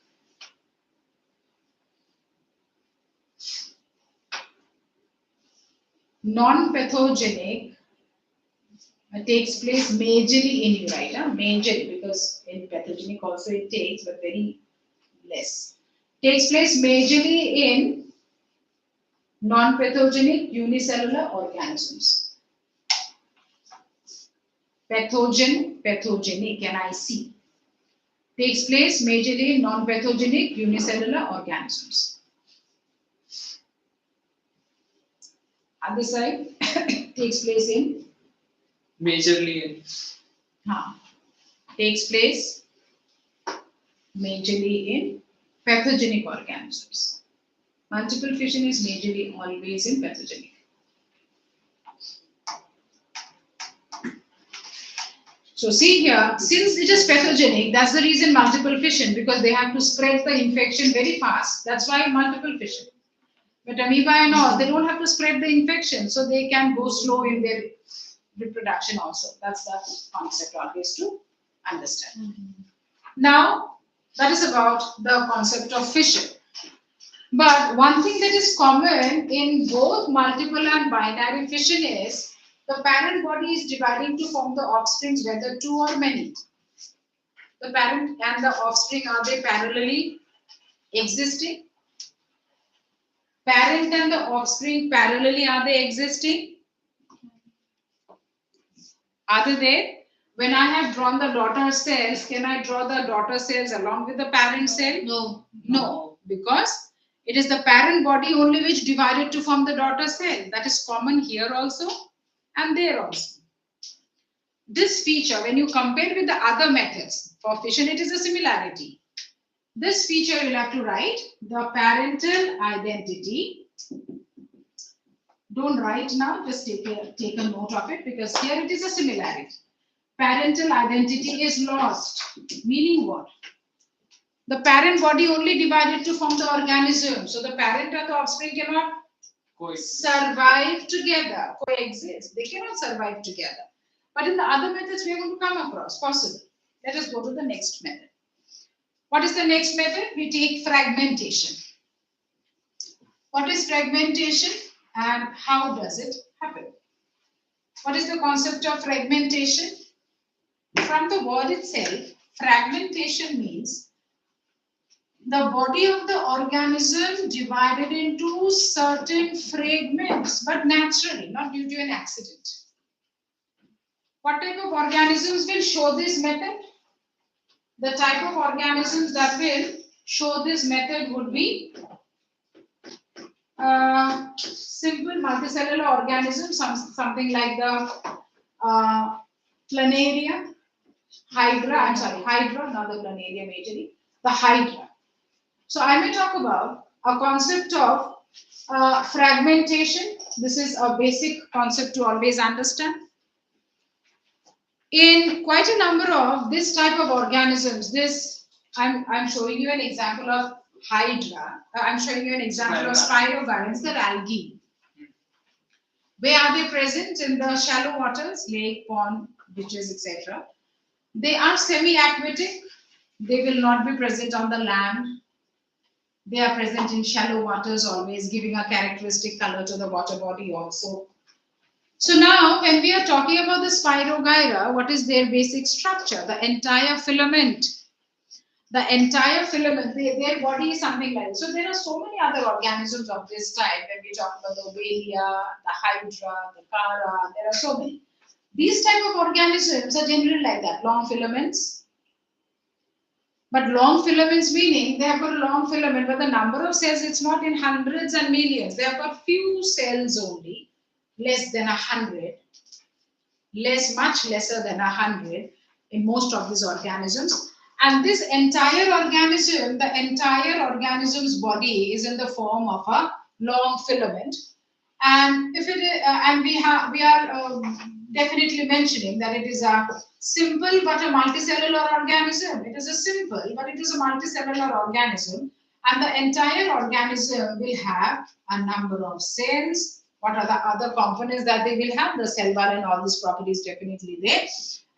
non-pathogenic, takes place majorly in, you write, majorly, because in pathogenic also it takes, but very less. Takes place majorly in non-pathogenic unicellular organisms. Pathogenic, NIC. Takes place majorly in non-pathogenic unicellular organisms. Other side takes place in
majorly in
takes place majorly in pathogenic organisms. Multiple fission is majorly always in pathogenic. So see here, since it is pathogenic, that's the reason multiple fission, because they have to spread the infection very fast. That's why multiple fission. But amoeba and all, they don't have to spread the infection, so they can go slow in their reproduction also. That's the concept always to understand. Now, that is about the concept of fission. But one thing that is common in both multiple and binary fission is the parent body is dividing to form the offsprings, whether two or many. The parent and the offspring, are they parallelly existing? Parent and the offspring parallelly, are they existing? Are they there? When I have drawn the daughter cells, can I draw the daughter cells along with the parent cell?
No.
No, because it is the parent body only which divided to form the daughter cell. That is common here also and there also. This feature, when you compare with the other methods for fission, it is a similarity. This feature you will have to write the parental identity. Don't write now, just take a note of it, because here it is a similarity. Parental identity is lost. Meaning what? The parent body only divided to form the organism. So the parent and the offspring cannot survive together, coexist. They cannot survive together. But in the other methods we are going to come across, possible. Let us go to the next method. What is the next method? We take fragmentation. What is fragmentation and how does it happen? What is the concept of fragmentation? From the word itself, fragmentation means the body of the organism divided into certain fragments, but naturally, not due to an accident. What type of organisms will show this method? The type of organisms that will show this method would be simple multicellular organisms, something like the planaria, hydra, not the planaria majorly, the hydra. So I may talk about a concept of Fragmentation. This is a basic concept to always understand. In quite a number of this type of organisms, I'm showing you an example of Hydra. I'm showing you an example of Spirogyrans, the algae. Where are they present? In the shallow waters, lake, pond, ditches, etc. They are semi-aquatic. They will not be present on the land. They are present in shallow waters, always giving a characteristic color to the water body also. So now, when we are talking about the Spirogyra, what is their basic structure? The entire filament. The entire filament, their body is something like this. So there are so many other organisms of this type. When we talk about the Valia, the Hydra, the Para, there are so many. These type of organisms are generally like that, long filaments. But long filaments meaning they have got a long filament, but the number of cells, it's not in hundreds and millions. They have got few cells only, less than 100, much lesser than 100 in most of these organisms. And this entire organism, the entire organism's body is in the form of a long filament. And if it is, and we are definitely mentioning that it is a simple but a multicellular organism. It is a simple but it is a multicellular organism, and the entire organism will have a number of cells. What are the other components that they will have? The cell wall and all these properties definitely there,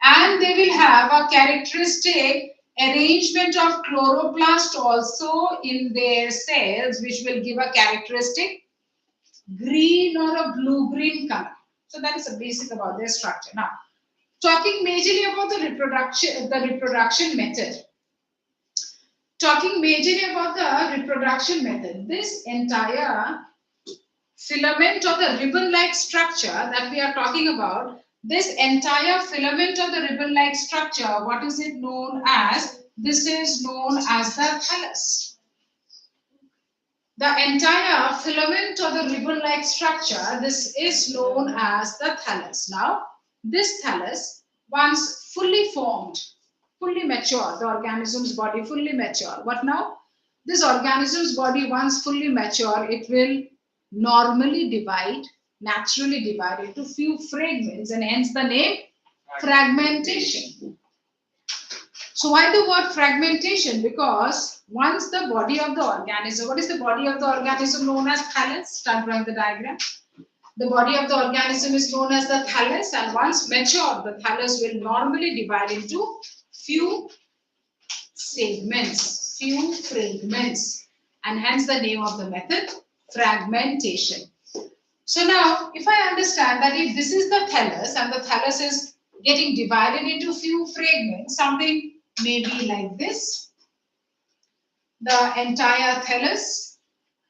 and they will have a characteristic arrangement of chloroplast also in their cells, which will give a characteristic green or a blue-green color. So that is the basic about their structure. Now, talking majorly about the reproduction method. Talking majorly about the reproduction method, this entire filament of the ribbon-like structure that we are talking about, this entire filament of the ribbon-like structure, what is it known as? This is known as the thallus. The entire filament of the ribbon-like structure, this is known as the thallus. Now, this thallus, once fully formed, fully mature, the organism's body fully mature. What now? This organism's body, once fully mature, it will normally divide, naturally divide into few fragments, and hence the name fragmentation. So why the word fragmentation? Because once the body of the organism, what is the body of the organism known as thallus? Start drawing the diagram. The body of the organism is known as the thallus, and once mature, the thallus will normally divide into few segments, few fragments, and hence the name of the method, fragmentation. So now, if I understand that if this is the thallus and the thallus is getting divided into few fragments, something may be like this. The entire thallus,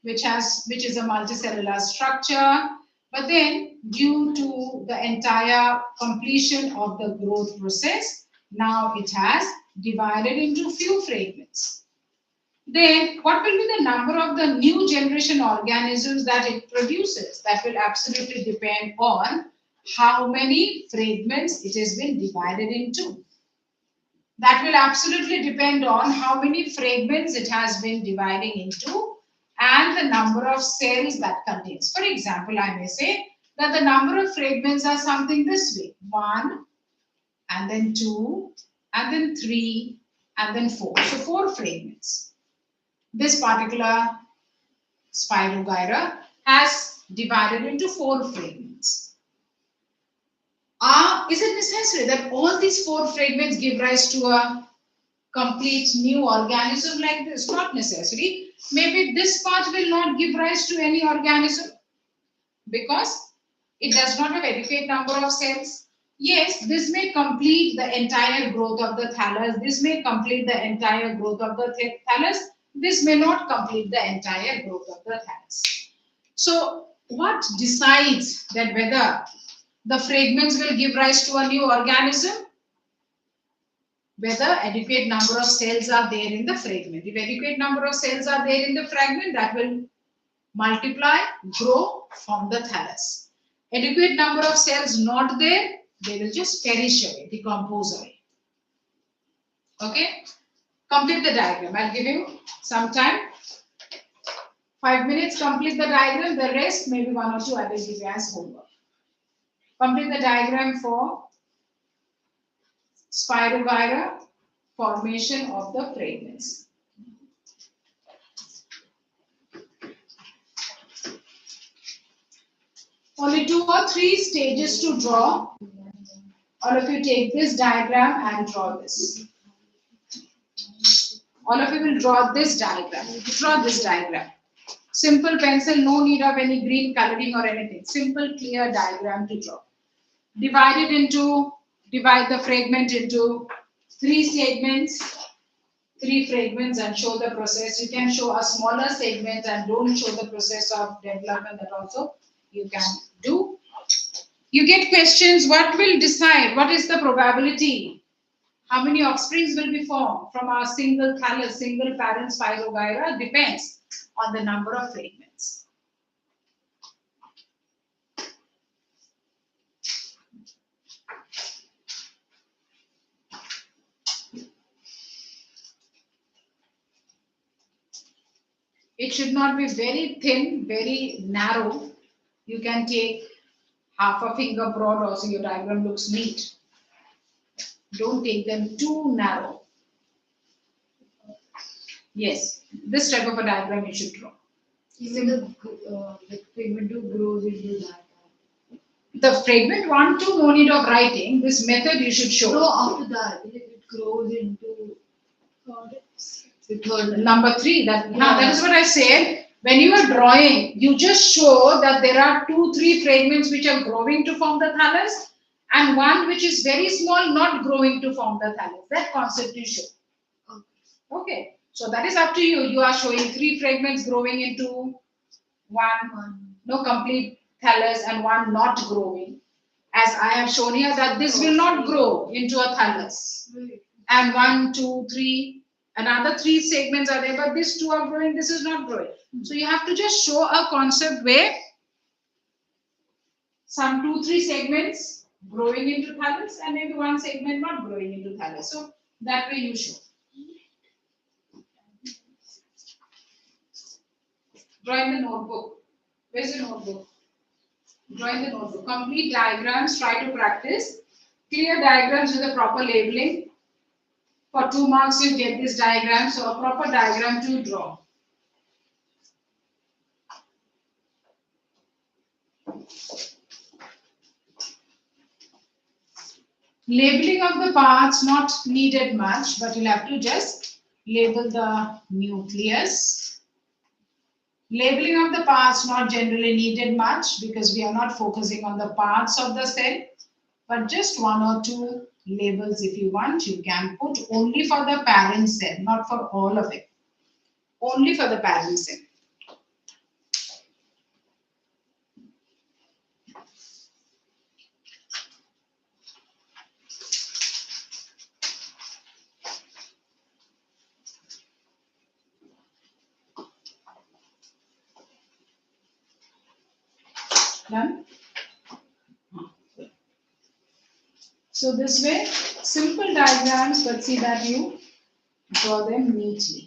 which is a multicellular structure, but then due to the entire completion of the growth process, now it has divided into few fragments. Then what will be the number of the new generation organisms that it produces? That will absolutely depend on how many fragments it has been divided into. That will absolutely depend on how many fragments it has been dividing into and the number of cells that contains. For example, I may say that the number of fragments are something this way: 1, and then 2, and then 3, and then 4. So 4 fragments. This particular Spirogyra has divided into 4 fragments. Is it necessary that all these 4 fragments give rise to a complete new organism like this? Not necessary. Maybe this part will not give rise to any organism because it does not have adequate number of cells. Yes, this may complete the entire growth of the thallus. This may complete the entire growth of the thallus. This may not complete the entire growth of the thallus. So, what decides that whether the fragments will give rise to a new organism? Whether adequate number of cells are there in the fragment. If adequate number of cells are there in the fragment, that will multiply, grow, form the thallus. Adequate number of cells not there, they will just perish away, decompose away. Okay? Complete the diagram. I'll give you some time. 5 minutes, complete the diagram. The rest, maybe 1 or 2 I will give you as homework. Complete the diagram for spirogyra, formation of the fragments. Only 2 or 3 stages to draw. All of you take this diagram and draw this. All of you will draw this diagram. Draw this diagram. Simple pencil, no need of any green coloring or anything. Simple, clear diagram to draw. Divide the fragment into 3 segments, 3 fragments, and show the process. You can show a smaller segment and don't show the process of development. That also you can do. You get questions, what will decide? What is the probability? How many offsprings will be formed from a single thallus, single parent spirogyra? Depends on the number of fragments. It should not be very thin, very narrow. You can take half a finger broad also, your diagram looks neat. Don't take them too narrow. Yes, this type of a diagram you should draw.
Even the fragment 2 grows into that.
The fragment 1, 2, no need of writing. This method you should show.
So after that, if it grows into the third
Number 3, that
Yeah.
that is what I said. When you are drawing, you just show that there are 2, 3 fragments which are growing to form the thallus, and one which is very small, not growing to form the thallus. That concept you show. Okay. So that is up to you. You are showing 3 fragments growing into one, no complete thallus, and one not growing. As I have shown here that this will not grow into a thallus. And 1, 2, 3, another 3 segments are there, but these 2 are growing, this is not growing. So you have to just show a concept where some 2, 3 segments growing into thallus and maybe 1 segment not growing into thallus. So that way you show. Draw in the notebook. Where's the notebook? Draw in the notebook. Complete diagrams, try to practice. Clear diagrams with a proper labeling. For 2 marks you get this diagram, so a proper diagram to draw. Labeling of the parts not needed much, but you'll have to just label the nucleus. Labeling of the parts not generally needed much because we are not focusing on the parts of the cell, but just 1 or 2 labels if you want. You can put only for the parent cell, not for all of it. Only for the parent cell. Done? So this way, simple diagrams, but see that you draw them neatly.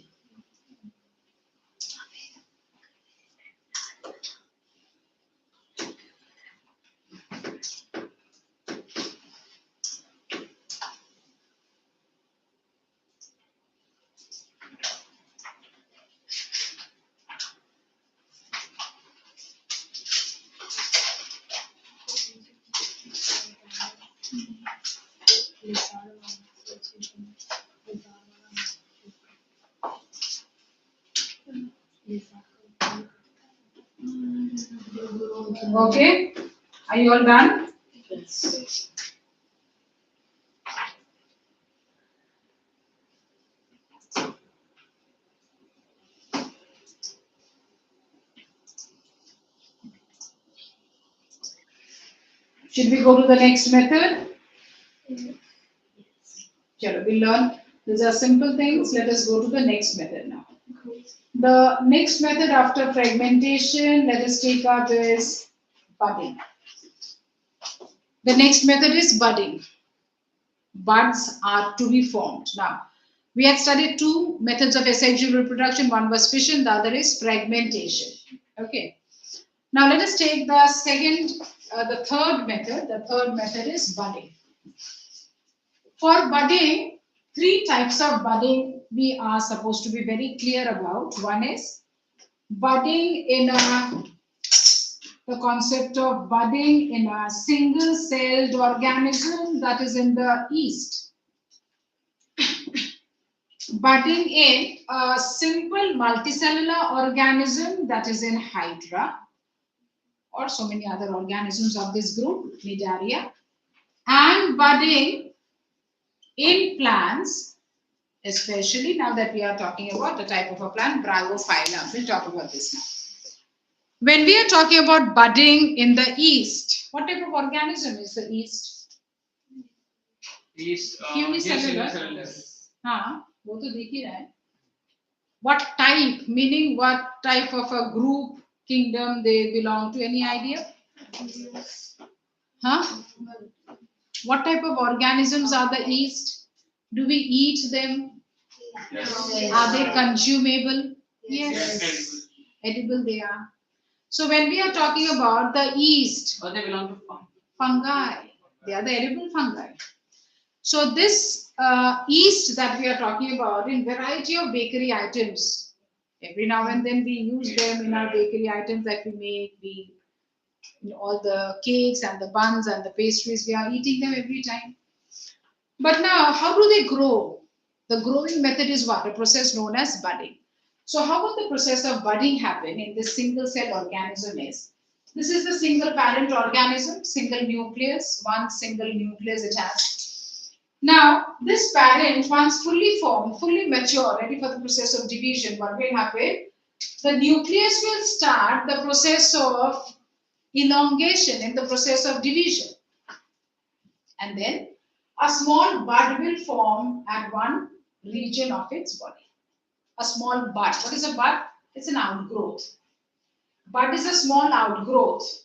Okay, are you all done?
Yes.
Should we go to the next method? Chalo, we learn. These are simple things. Let us go to the next method now. The next method after fragmentation, let us take up is budding. The next method is budding. Buds are to be formed. Now, We had studied two methods of asexual reproduction. One was fission, the other is fragmentation. Okay. Now let us take the third method. The third method is budding. For budding, three types of budding we are supposed to be very clear about. One is budding in the concept of budding in a single-celled organism, that is in the yeast. Budding in a simple multicellular organism, that is in Hydra, or so many other organisms of this group, Cnidaria. And budding in plants, especially now that we are talking about the type of a plant, Bragophyllum. We'll talk about this now. When we are talking about budding in the yeast, what type of organism is the yeast?
Yeast,
Unicellular.
unicellular.
हाँ, वो तो देख ही रहा है. What type, meaning what type of a group, kingdom they belong to? Any idea? Huh? What type of organisms are the yeast? Do we eat them?
Yes.
Are they consumable?
Yes.
Yes. Edible they are. So when we are talking about the yeast,
Or they belong to
fungi, they are the edible fungi. So this yeast that we are talking about in variety of bakery items, every now and then we use them in our bakery items that we make. All the cakes and the buns and the pastries, we are eating them every time. But now, how do they grow? The growing method is what? A process known as budding. So how would the process of budding happen in this single cell organism is? This is the single parent organism, single nucleus, one single nucleus it has. Now, this parent, once fully formed, fully mature, ready for the process of division, what will happen? The nucleus will start the process of elongation in the process of division. And then a small bud will form at one region of its body. A small bud. What is a bud? It's an outgrowth. Bud is a small outgrowth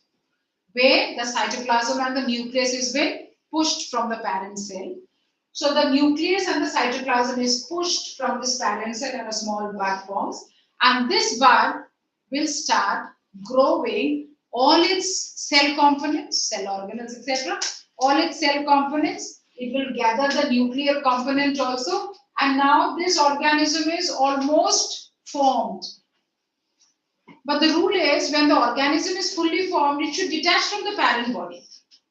where the cytoplasm and the nucleus is been pushed from the parent cell. So the nucleus and the cytoplasm is pushed from this parent cell and a small bud forms. And this bud will start growing all its cell components, cell organelles, etc. All its cell components. It will gather the nuclear component also. And now this organism is almost formed. But the rule is when the organism is fully formed, it should detach from the parent body.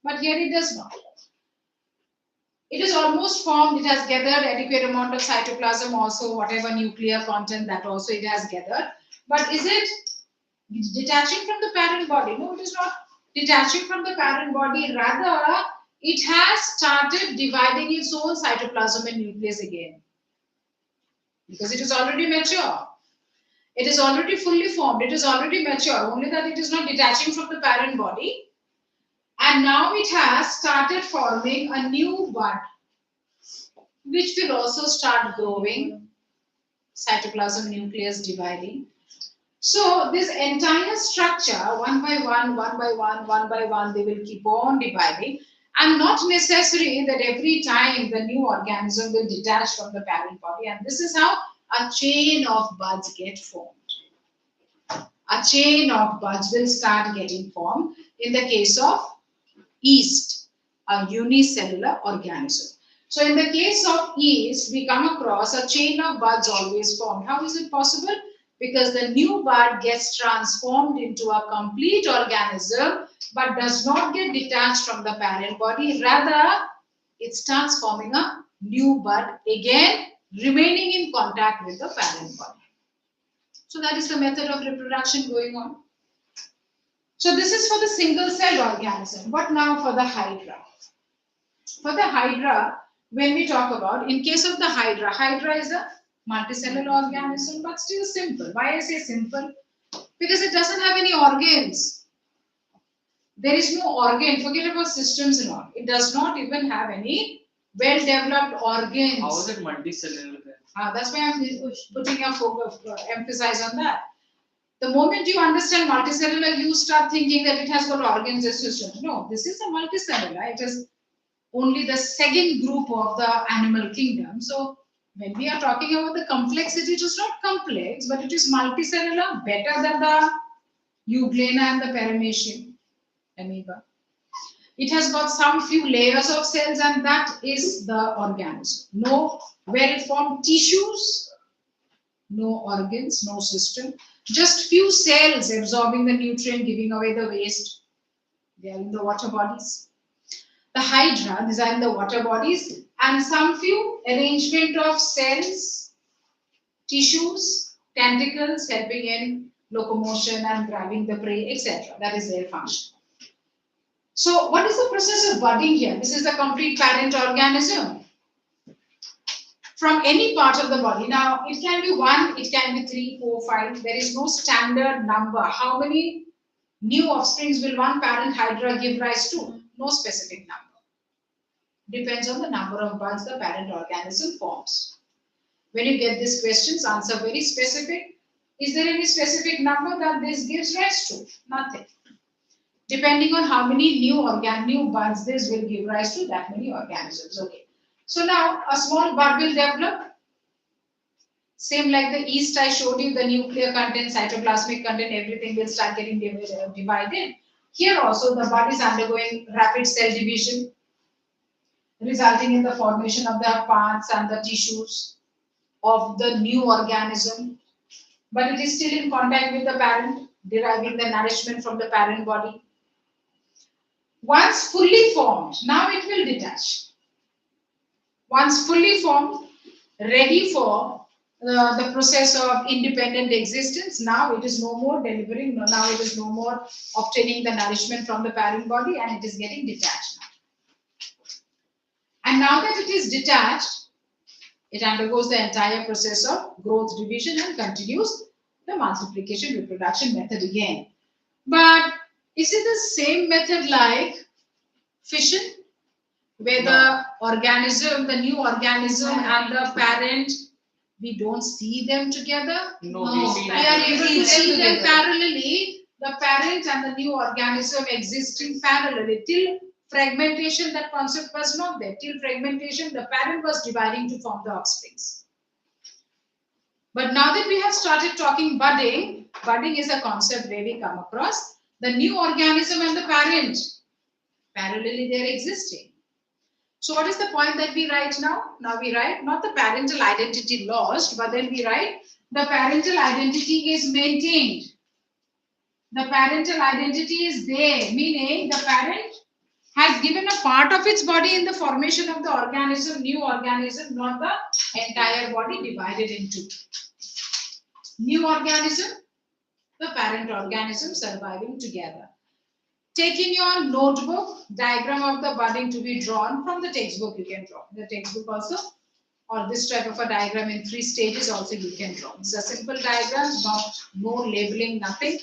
But here it does not. It is almost formed, it has gathered adequate amount of cytoplasm also, whatever nuclear content that also it has gathered. But is it detaching from the parent body? No, it is not detaching from the parent body. Rather, it has started dividing its own cytoplasm and nucleus again. Because it is already mature. It is already fully formed. It is already mature. Only that it is not detaching from the parent body. And now it has started forming a new bud, which will also start growing, cytoplasm, nucleus dividing. So this entire structure, one by one, they will keep on dividing. And not necessary that every time the new organism will detach from the parent body. And this is how a chain of buds get formed. A chain of buds will start getting formed in the case of yeast, a unicellular organism. So in the case of yeast, we come across a chain of buds always formed. How is it possible? Because the new bud gets transformed into a complete organism but does not get detached from the parent body. Rather, it starts forming a new bud again, remaining in contact with the parent body. So that is the method of reproduction going on. So this is for the single cell organism. But now for the hydra. For the hydra, when we talk about, in case of the hydra, hydra is a multicellular organism but still simple. Why I say simple? Because it doesn't have any organs. There is no organ. Forget about systems and all. It does not even have any well-developed organs.
How is it multicellular then?
That's why I'm putting a focus, emphasis on that. The moment you understand multicellular, you start thinking that it has got organs and systems. No, this is a multicellular. It is only the second group of the animal kingdom. So When we are talking about the complexity, it is not complex, but it is multicellular, better than the euglena and the paramecium amoeba. It has got some few layers of cells, and that is the organism. No well-formed tissues, no organs, no system. Just few cells absorbing the nutrient, giving away the waste. They are in the water bodies. The hydra, these are in the water bodies, and some few arrangement of cells, tissues, tentacles helping in locomotion and grabbing the prey, etc. That is their function. So what is the process of budding here? This is the complete parent organism from any part of the body. Now, it can be 1, it can be 3, 4, 5. There is no standard number. How many new offsprings will one parent hydra give rise to? No specific number. Depends on the number of buds the parent organism forms. When you get these questions, answer very specific. Is there any specific number that this gives rise to? Nothing. Depending on how many new buds this will give rise to, that many organisms. Okay. So now a small bud will develop. Same like the yeast I showed you, the nuclear content, cytoplasmic content, everything will start getting divided. Here also the bud is undergoing rapid cell division, resulting in the formation of the parts and the tissues of the new organism. But it is still in contact with the parent, deriving the nourishment from the parent body. Once fully formed, now it will detach. Once fully formed, ready for the process of independent existence, now it is no more delivering, now it is no more obtaining the nourishment from the parent body, and it is getting detached now. And now that it is detached, it undergoes the entire process of growth, division, and continues the multiplication, reproduction method again. But is it the same method like fission, where the organism, the new organism and the parent, we don't see them together?
No,
We are able to see them parallelly, the parent and the new organism existing parallelly. Till fragmentation, that concept was not there. Till fragmentation, the parent was dividing to form the offsprings. But now that we have started talking budding, budding is a concept where we come across the new organism and the parent. Parallelly, they are existing. So what is the point that we write now? Now we write not the parental identity lost, but then we write the parental identity is maintained. The parental identity is there, meaning the parent has given a part of its body in the formation of the organism, new organism, not the entire body divided into. New organism, the parent organism surviving together. Take in your notebook diagram of the budding to be drawn from the textbook. You can draw the textbook also, or this type of a diagram in 3 stages also you can draw. It's a simple diagram, no labeling, nothing.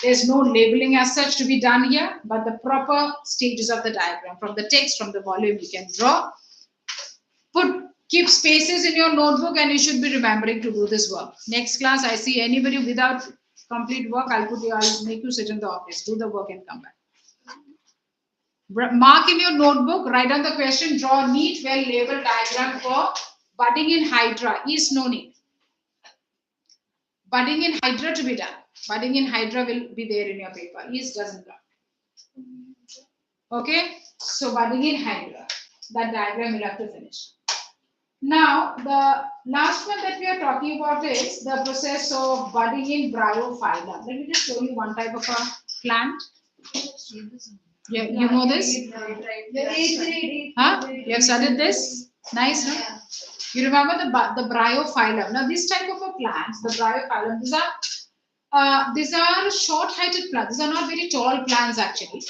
There's no labeling as such to be done here, but the proper stages of the diagram from the text, from the volume you can draw. Keep spaces in your notebook, and you should be remembering to do this work. Next class, I see anybody without complete work, I'll make you sit in the office, do the work and come back. Mark in your notebook, write down the question, draw a neat, well-labeled diagram for budding in hydra. Is no need. Budding in hydra to be done. Budding in hydra will be there in your paper. Is doesn't come. Okay, so budding in hydra. That diagram we'll have to finish. Now, the last one that we are talking about is the process of budding in bryophyllum. Let me just show you one type of a plant. Yeah, you know this? Huh? You have studied this? Nice, huh? You remember the bryophyllum. Now, this type of a plant, the bryophyllum, these are short-heighted plants. These are not very tall plants actually.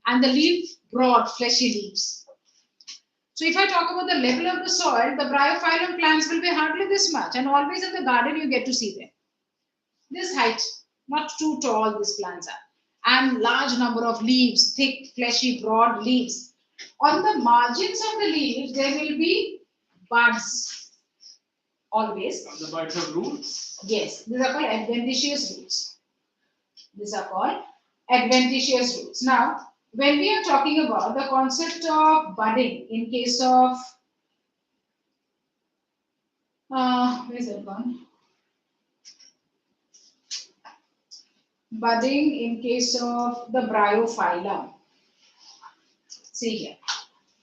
And the leaf, broad, fleshy leaves. So if I talk about the level of the soil, the bryophyllum plants will be hardly this much, and always in the garden you get to see them. This height, not too tall these plants are, and large number of leaves, thick, fleshy, broad leaves. On the margins of the leaves, there will be buds, always.
The buds of roots?
Yes, these are called adventitious roots. These are called adventitious roots. Now, when we are talking about the concept of budding in case of Where is that one? Budding in case of the bryophyllum. See here.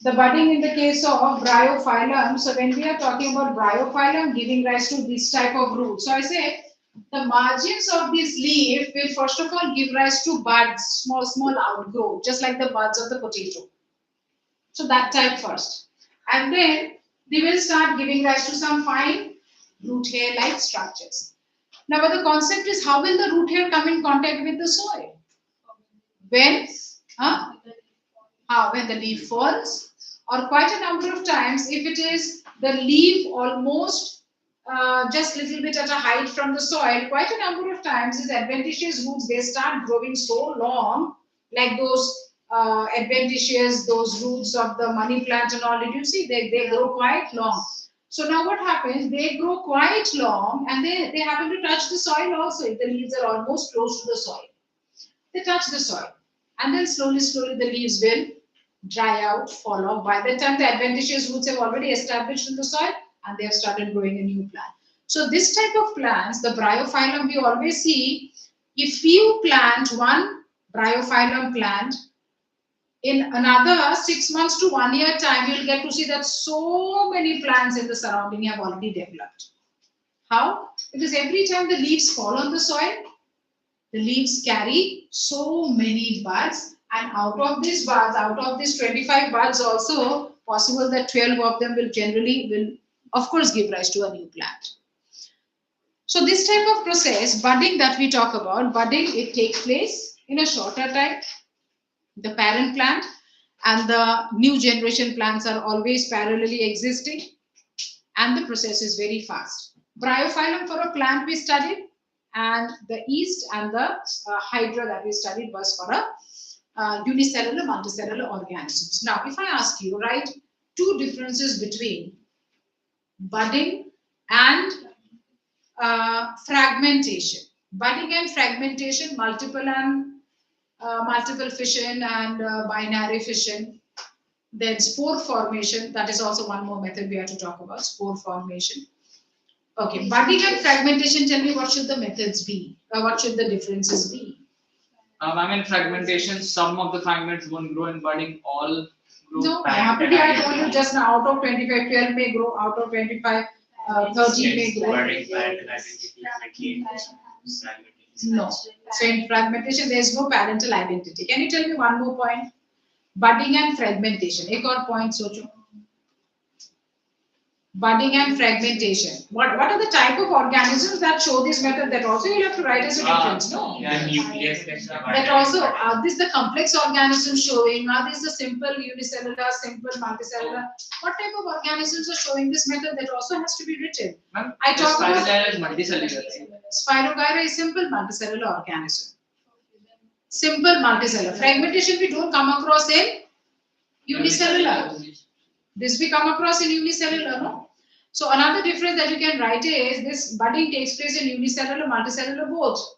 The budding in the case of bryophyllum. So when we are talking about bryophyllum giving rise to this type of root. So I say the margins of this leaf will first of all give rise to buds, small outgrowth, just like the buds of the potato. So that type first. And then they will start giving rise to some fine root hair-like structures. Now, but the concept is how will the root hair come in contact with the soil? When? When the leaf falls, or quite a number of times if it is the leaf almost just little bit at a height from the soil, quite a number of times these adventitious roots, they start growing so long, like those those roots of the money plant and all. Did you see? They grow quite long. So now what happens? They grow quite long and they happen to touch the soil also. If the leaves are almost close to the soil, they touch the soil. And then slowly the leaves will dry out, fall off. By the time the adventitious roots have already established in the soil and they have started growing a new plant. So this type of plants, the bryophyllum, we always see, if you plant one bryophyllum plant, in another 6 months to 1 year time, you'll get to see that so many plants in the surrounding have already developed. How? Because every time the leaves fall on the soil, the leaves carry so many buds, and out of these buds, out of these 25 buds also, possible that 12 of them will of course give rise to a new plant. So this type of process, budding that we talk about, budding, it takes place in a shorter time. The parent plant and the new generation plants are always parallelly existing, and the process is very fast. Bryophyllum for a plant we studied, and the yeast and the hydra that we studied was for a unicellular, multicellular organisms. Now, if I ask you, write two differences between budding and fragmentation. Budding and fragmentation, multiple fission and binary fission. Then spore formation, that is also one more method we have to talk about, spore formation. Okay, budding and fragmentation, tell me what should the methods be? What should the differences be?
I mean, fragmentation, some of the fragments won't grow in budding, all grow.
No, happily I told you just now, out of 25, 12 may grow, out of 25, 13 may grow. No. So in fragmentation, there is no parental identity. Can you tell me one more point? Budding and fragmentation. Ek aur point socho. Budding and fragmentation. What are the type of organisms that show this method? That also you have to write as a difference, no?
Yeah, nucleus.
That also, are these the complex organisms showing? Are these the simple unicellular, simple multicellular? What type of organisms are showing this method? That also has to be written. I talk about
Spirogyra is multicellular.
Spirogyra is simple multicellular organism. Simple multicellular. Fragmentation we don't come across in unicellular. This we come across in unicellular, no? So another difference that you can write is this budding takes place in unicellular, multicellular both.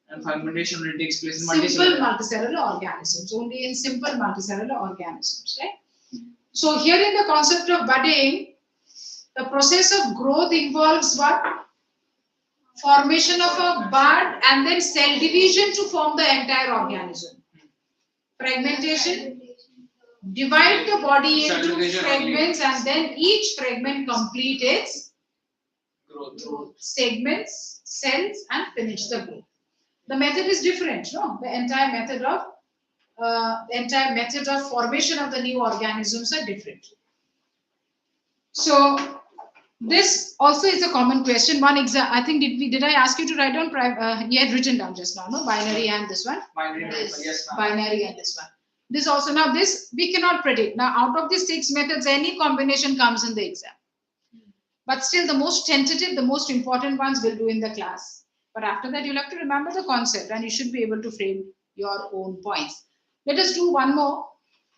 And fragmentation only takes place in
Simple multicellular organisms, only in simple multicellular organisms, right? So here in the concept of budding, the process of growth involves what? Formation of a bud and then cell division to form the entire organism. Fragmentation, divide the body into fragments and then each fragment complete its growth. Segments, cells, and finish the growth. The method is different, no? The entire method of formation of the new organisms are different. So this also is a common question. One exam, I think did I ask you to write down? You had written down just now, no? Binary and this one.
Binary, yes.
Binary and this one. This also, now this we cannot predict. Now out of these 6 methods, any combination comes in the exam. But still the most tentative, the most important ones we'll do in the class. But after that, you'll have to remember the concept and you should be able to frame your own points. Let us do one more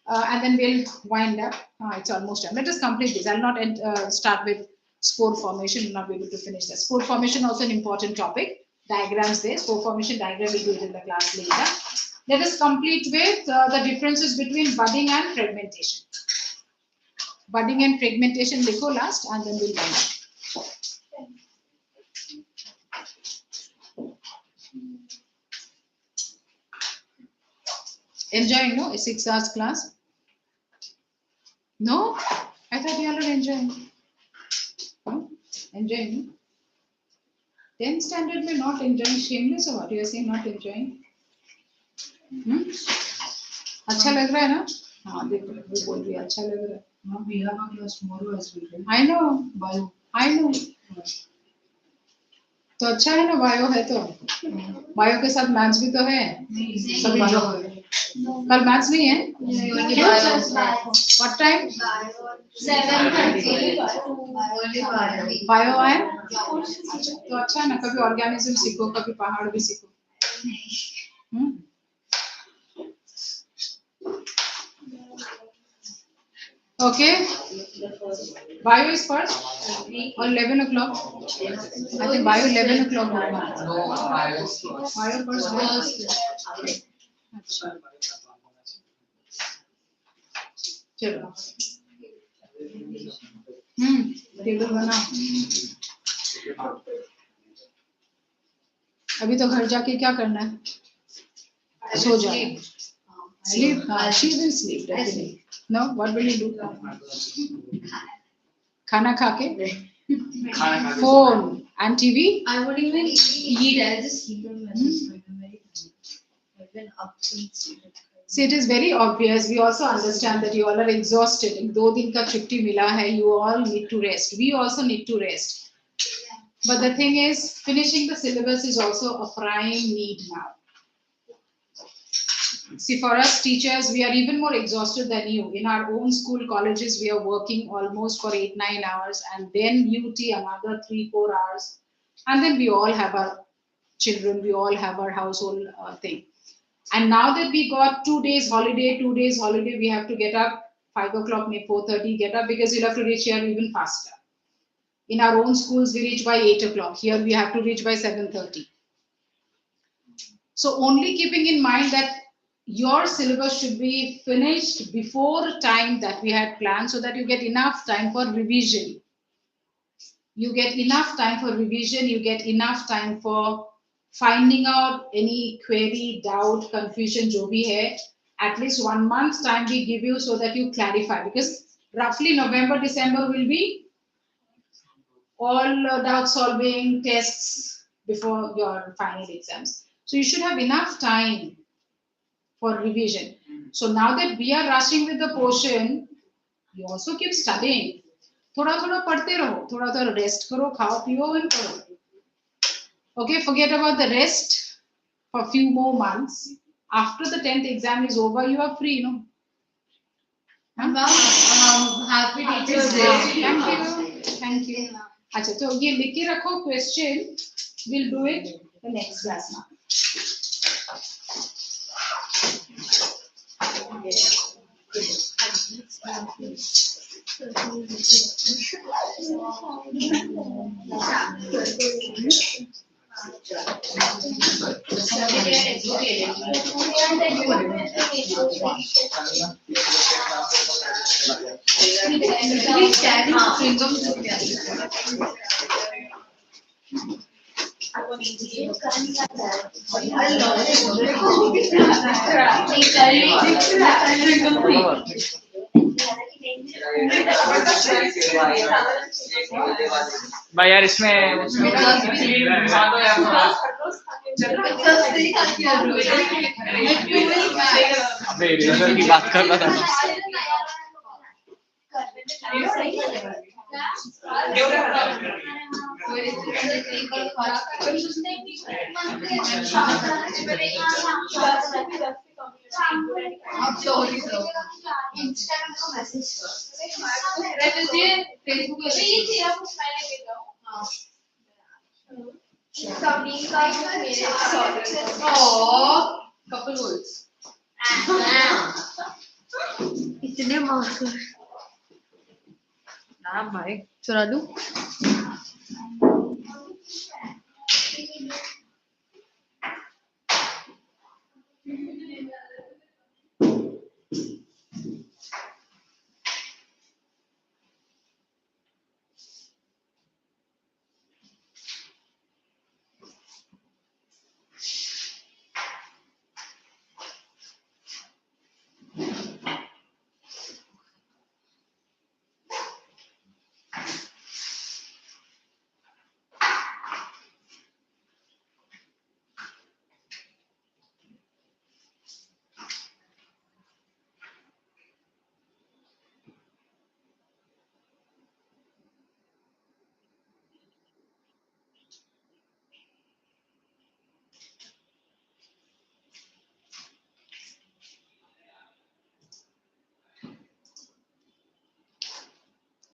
and then we'll wind up. It's almost done. Let us complete this. I'll not start with spore formation. We'll not be able to finish that. Spore formation also an important topic. Diagrams there. Spore formation diagram, we'll do it in the class later. Let us complete with the differences between budding and fragmentation. Budding and fragmentation, likho last and then we'll wind up. Enjoying, no? A 6 hours class? No? I thought you all are enjoying. No? Enjoying? 10th standard में not enjoying, shameless or what? You are saying not enjoying? अच्छा लग रहा है ना? हाँ देखो वो बोल रही है अच्छा लग रहा है.
No, we have a class tomorrow as well.
I know.
Bio.
I know. तो अच्छा है ना बायो है तो. बायो के साथ मैथ्स भी तो है.
सभी
bio
bio है.
कल मैथ्स नहीं है?
Only bio.
What time?
7:30. Only bio.
Bio है? तो अच्छा है ना कभी ऑर्गेनिज्म सीखो कभी पहाड़ भी सीखो. Okay. Bio is first or 11 o'clock? I think bio 11 o'clock होगा.
No, bio is first.
Bio first. अच्छा. चलो. टेबल बनाओ. अभी तो घर जाके क्या करना है? सो जाओ. Sleep. She will sleep definitely. No, what will you do? खाना खा के? Phone and TV?
I won't even eat. I'll just sleep on my bed. I've been up since.
See, it is very obvious. We also understand that you all are exhausted. 2 दिन का छुट्टी मिला है. You all need to rest. We also need to rest. But the thing is, finishing the syllabus is also a prime need now. See, for us teachers, we are even more exhausted than you. In our own school, colleges, we are working almost for 8-9 hours, and then UT another 3-4 hours, and then we all have our children, we all have our household thing. And now that we got 2 days holiday, we have to get up 5 o'clock, maybe 4:30, get up because we'll have to reach here even faster. In our own schools, we reach by 8 o'clock. Here we have to reach by 7:30. So only keeping in mind that your syllabus should be finished before time that we had planned so that you get enough time for revision. You get enough time for revision, you get enough time for finding out any query, doubt, confusion, jo bhi hai. At least 1 month's time we give you so that you clarify, because roughly November, December will be all doubt solving tests before your final exams. So you should have enough time for revision. So now that we are rushing with the portion, you also keep studying. थोड़ा थोड़ा पढ़ते रहो, थोड़ा थोड़ा rest करो, खाओ पियो and करो. Okay, forget about the rest for a few more months. After the 10th exam is over, you are free, no?
Happy Teachers Day.
Thank you. अच्छा तो ये लिख के रखो question. We'll do it the next class now.
भाई यार इसमें अबे रिजल्ट की बात कर रहा था.
Instagram को मैसेज
Couple goals.
इतने मार्क्स ना भाई चुरा दूं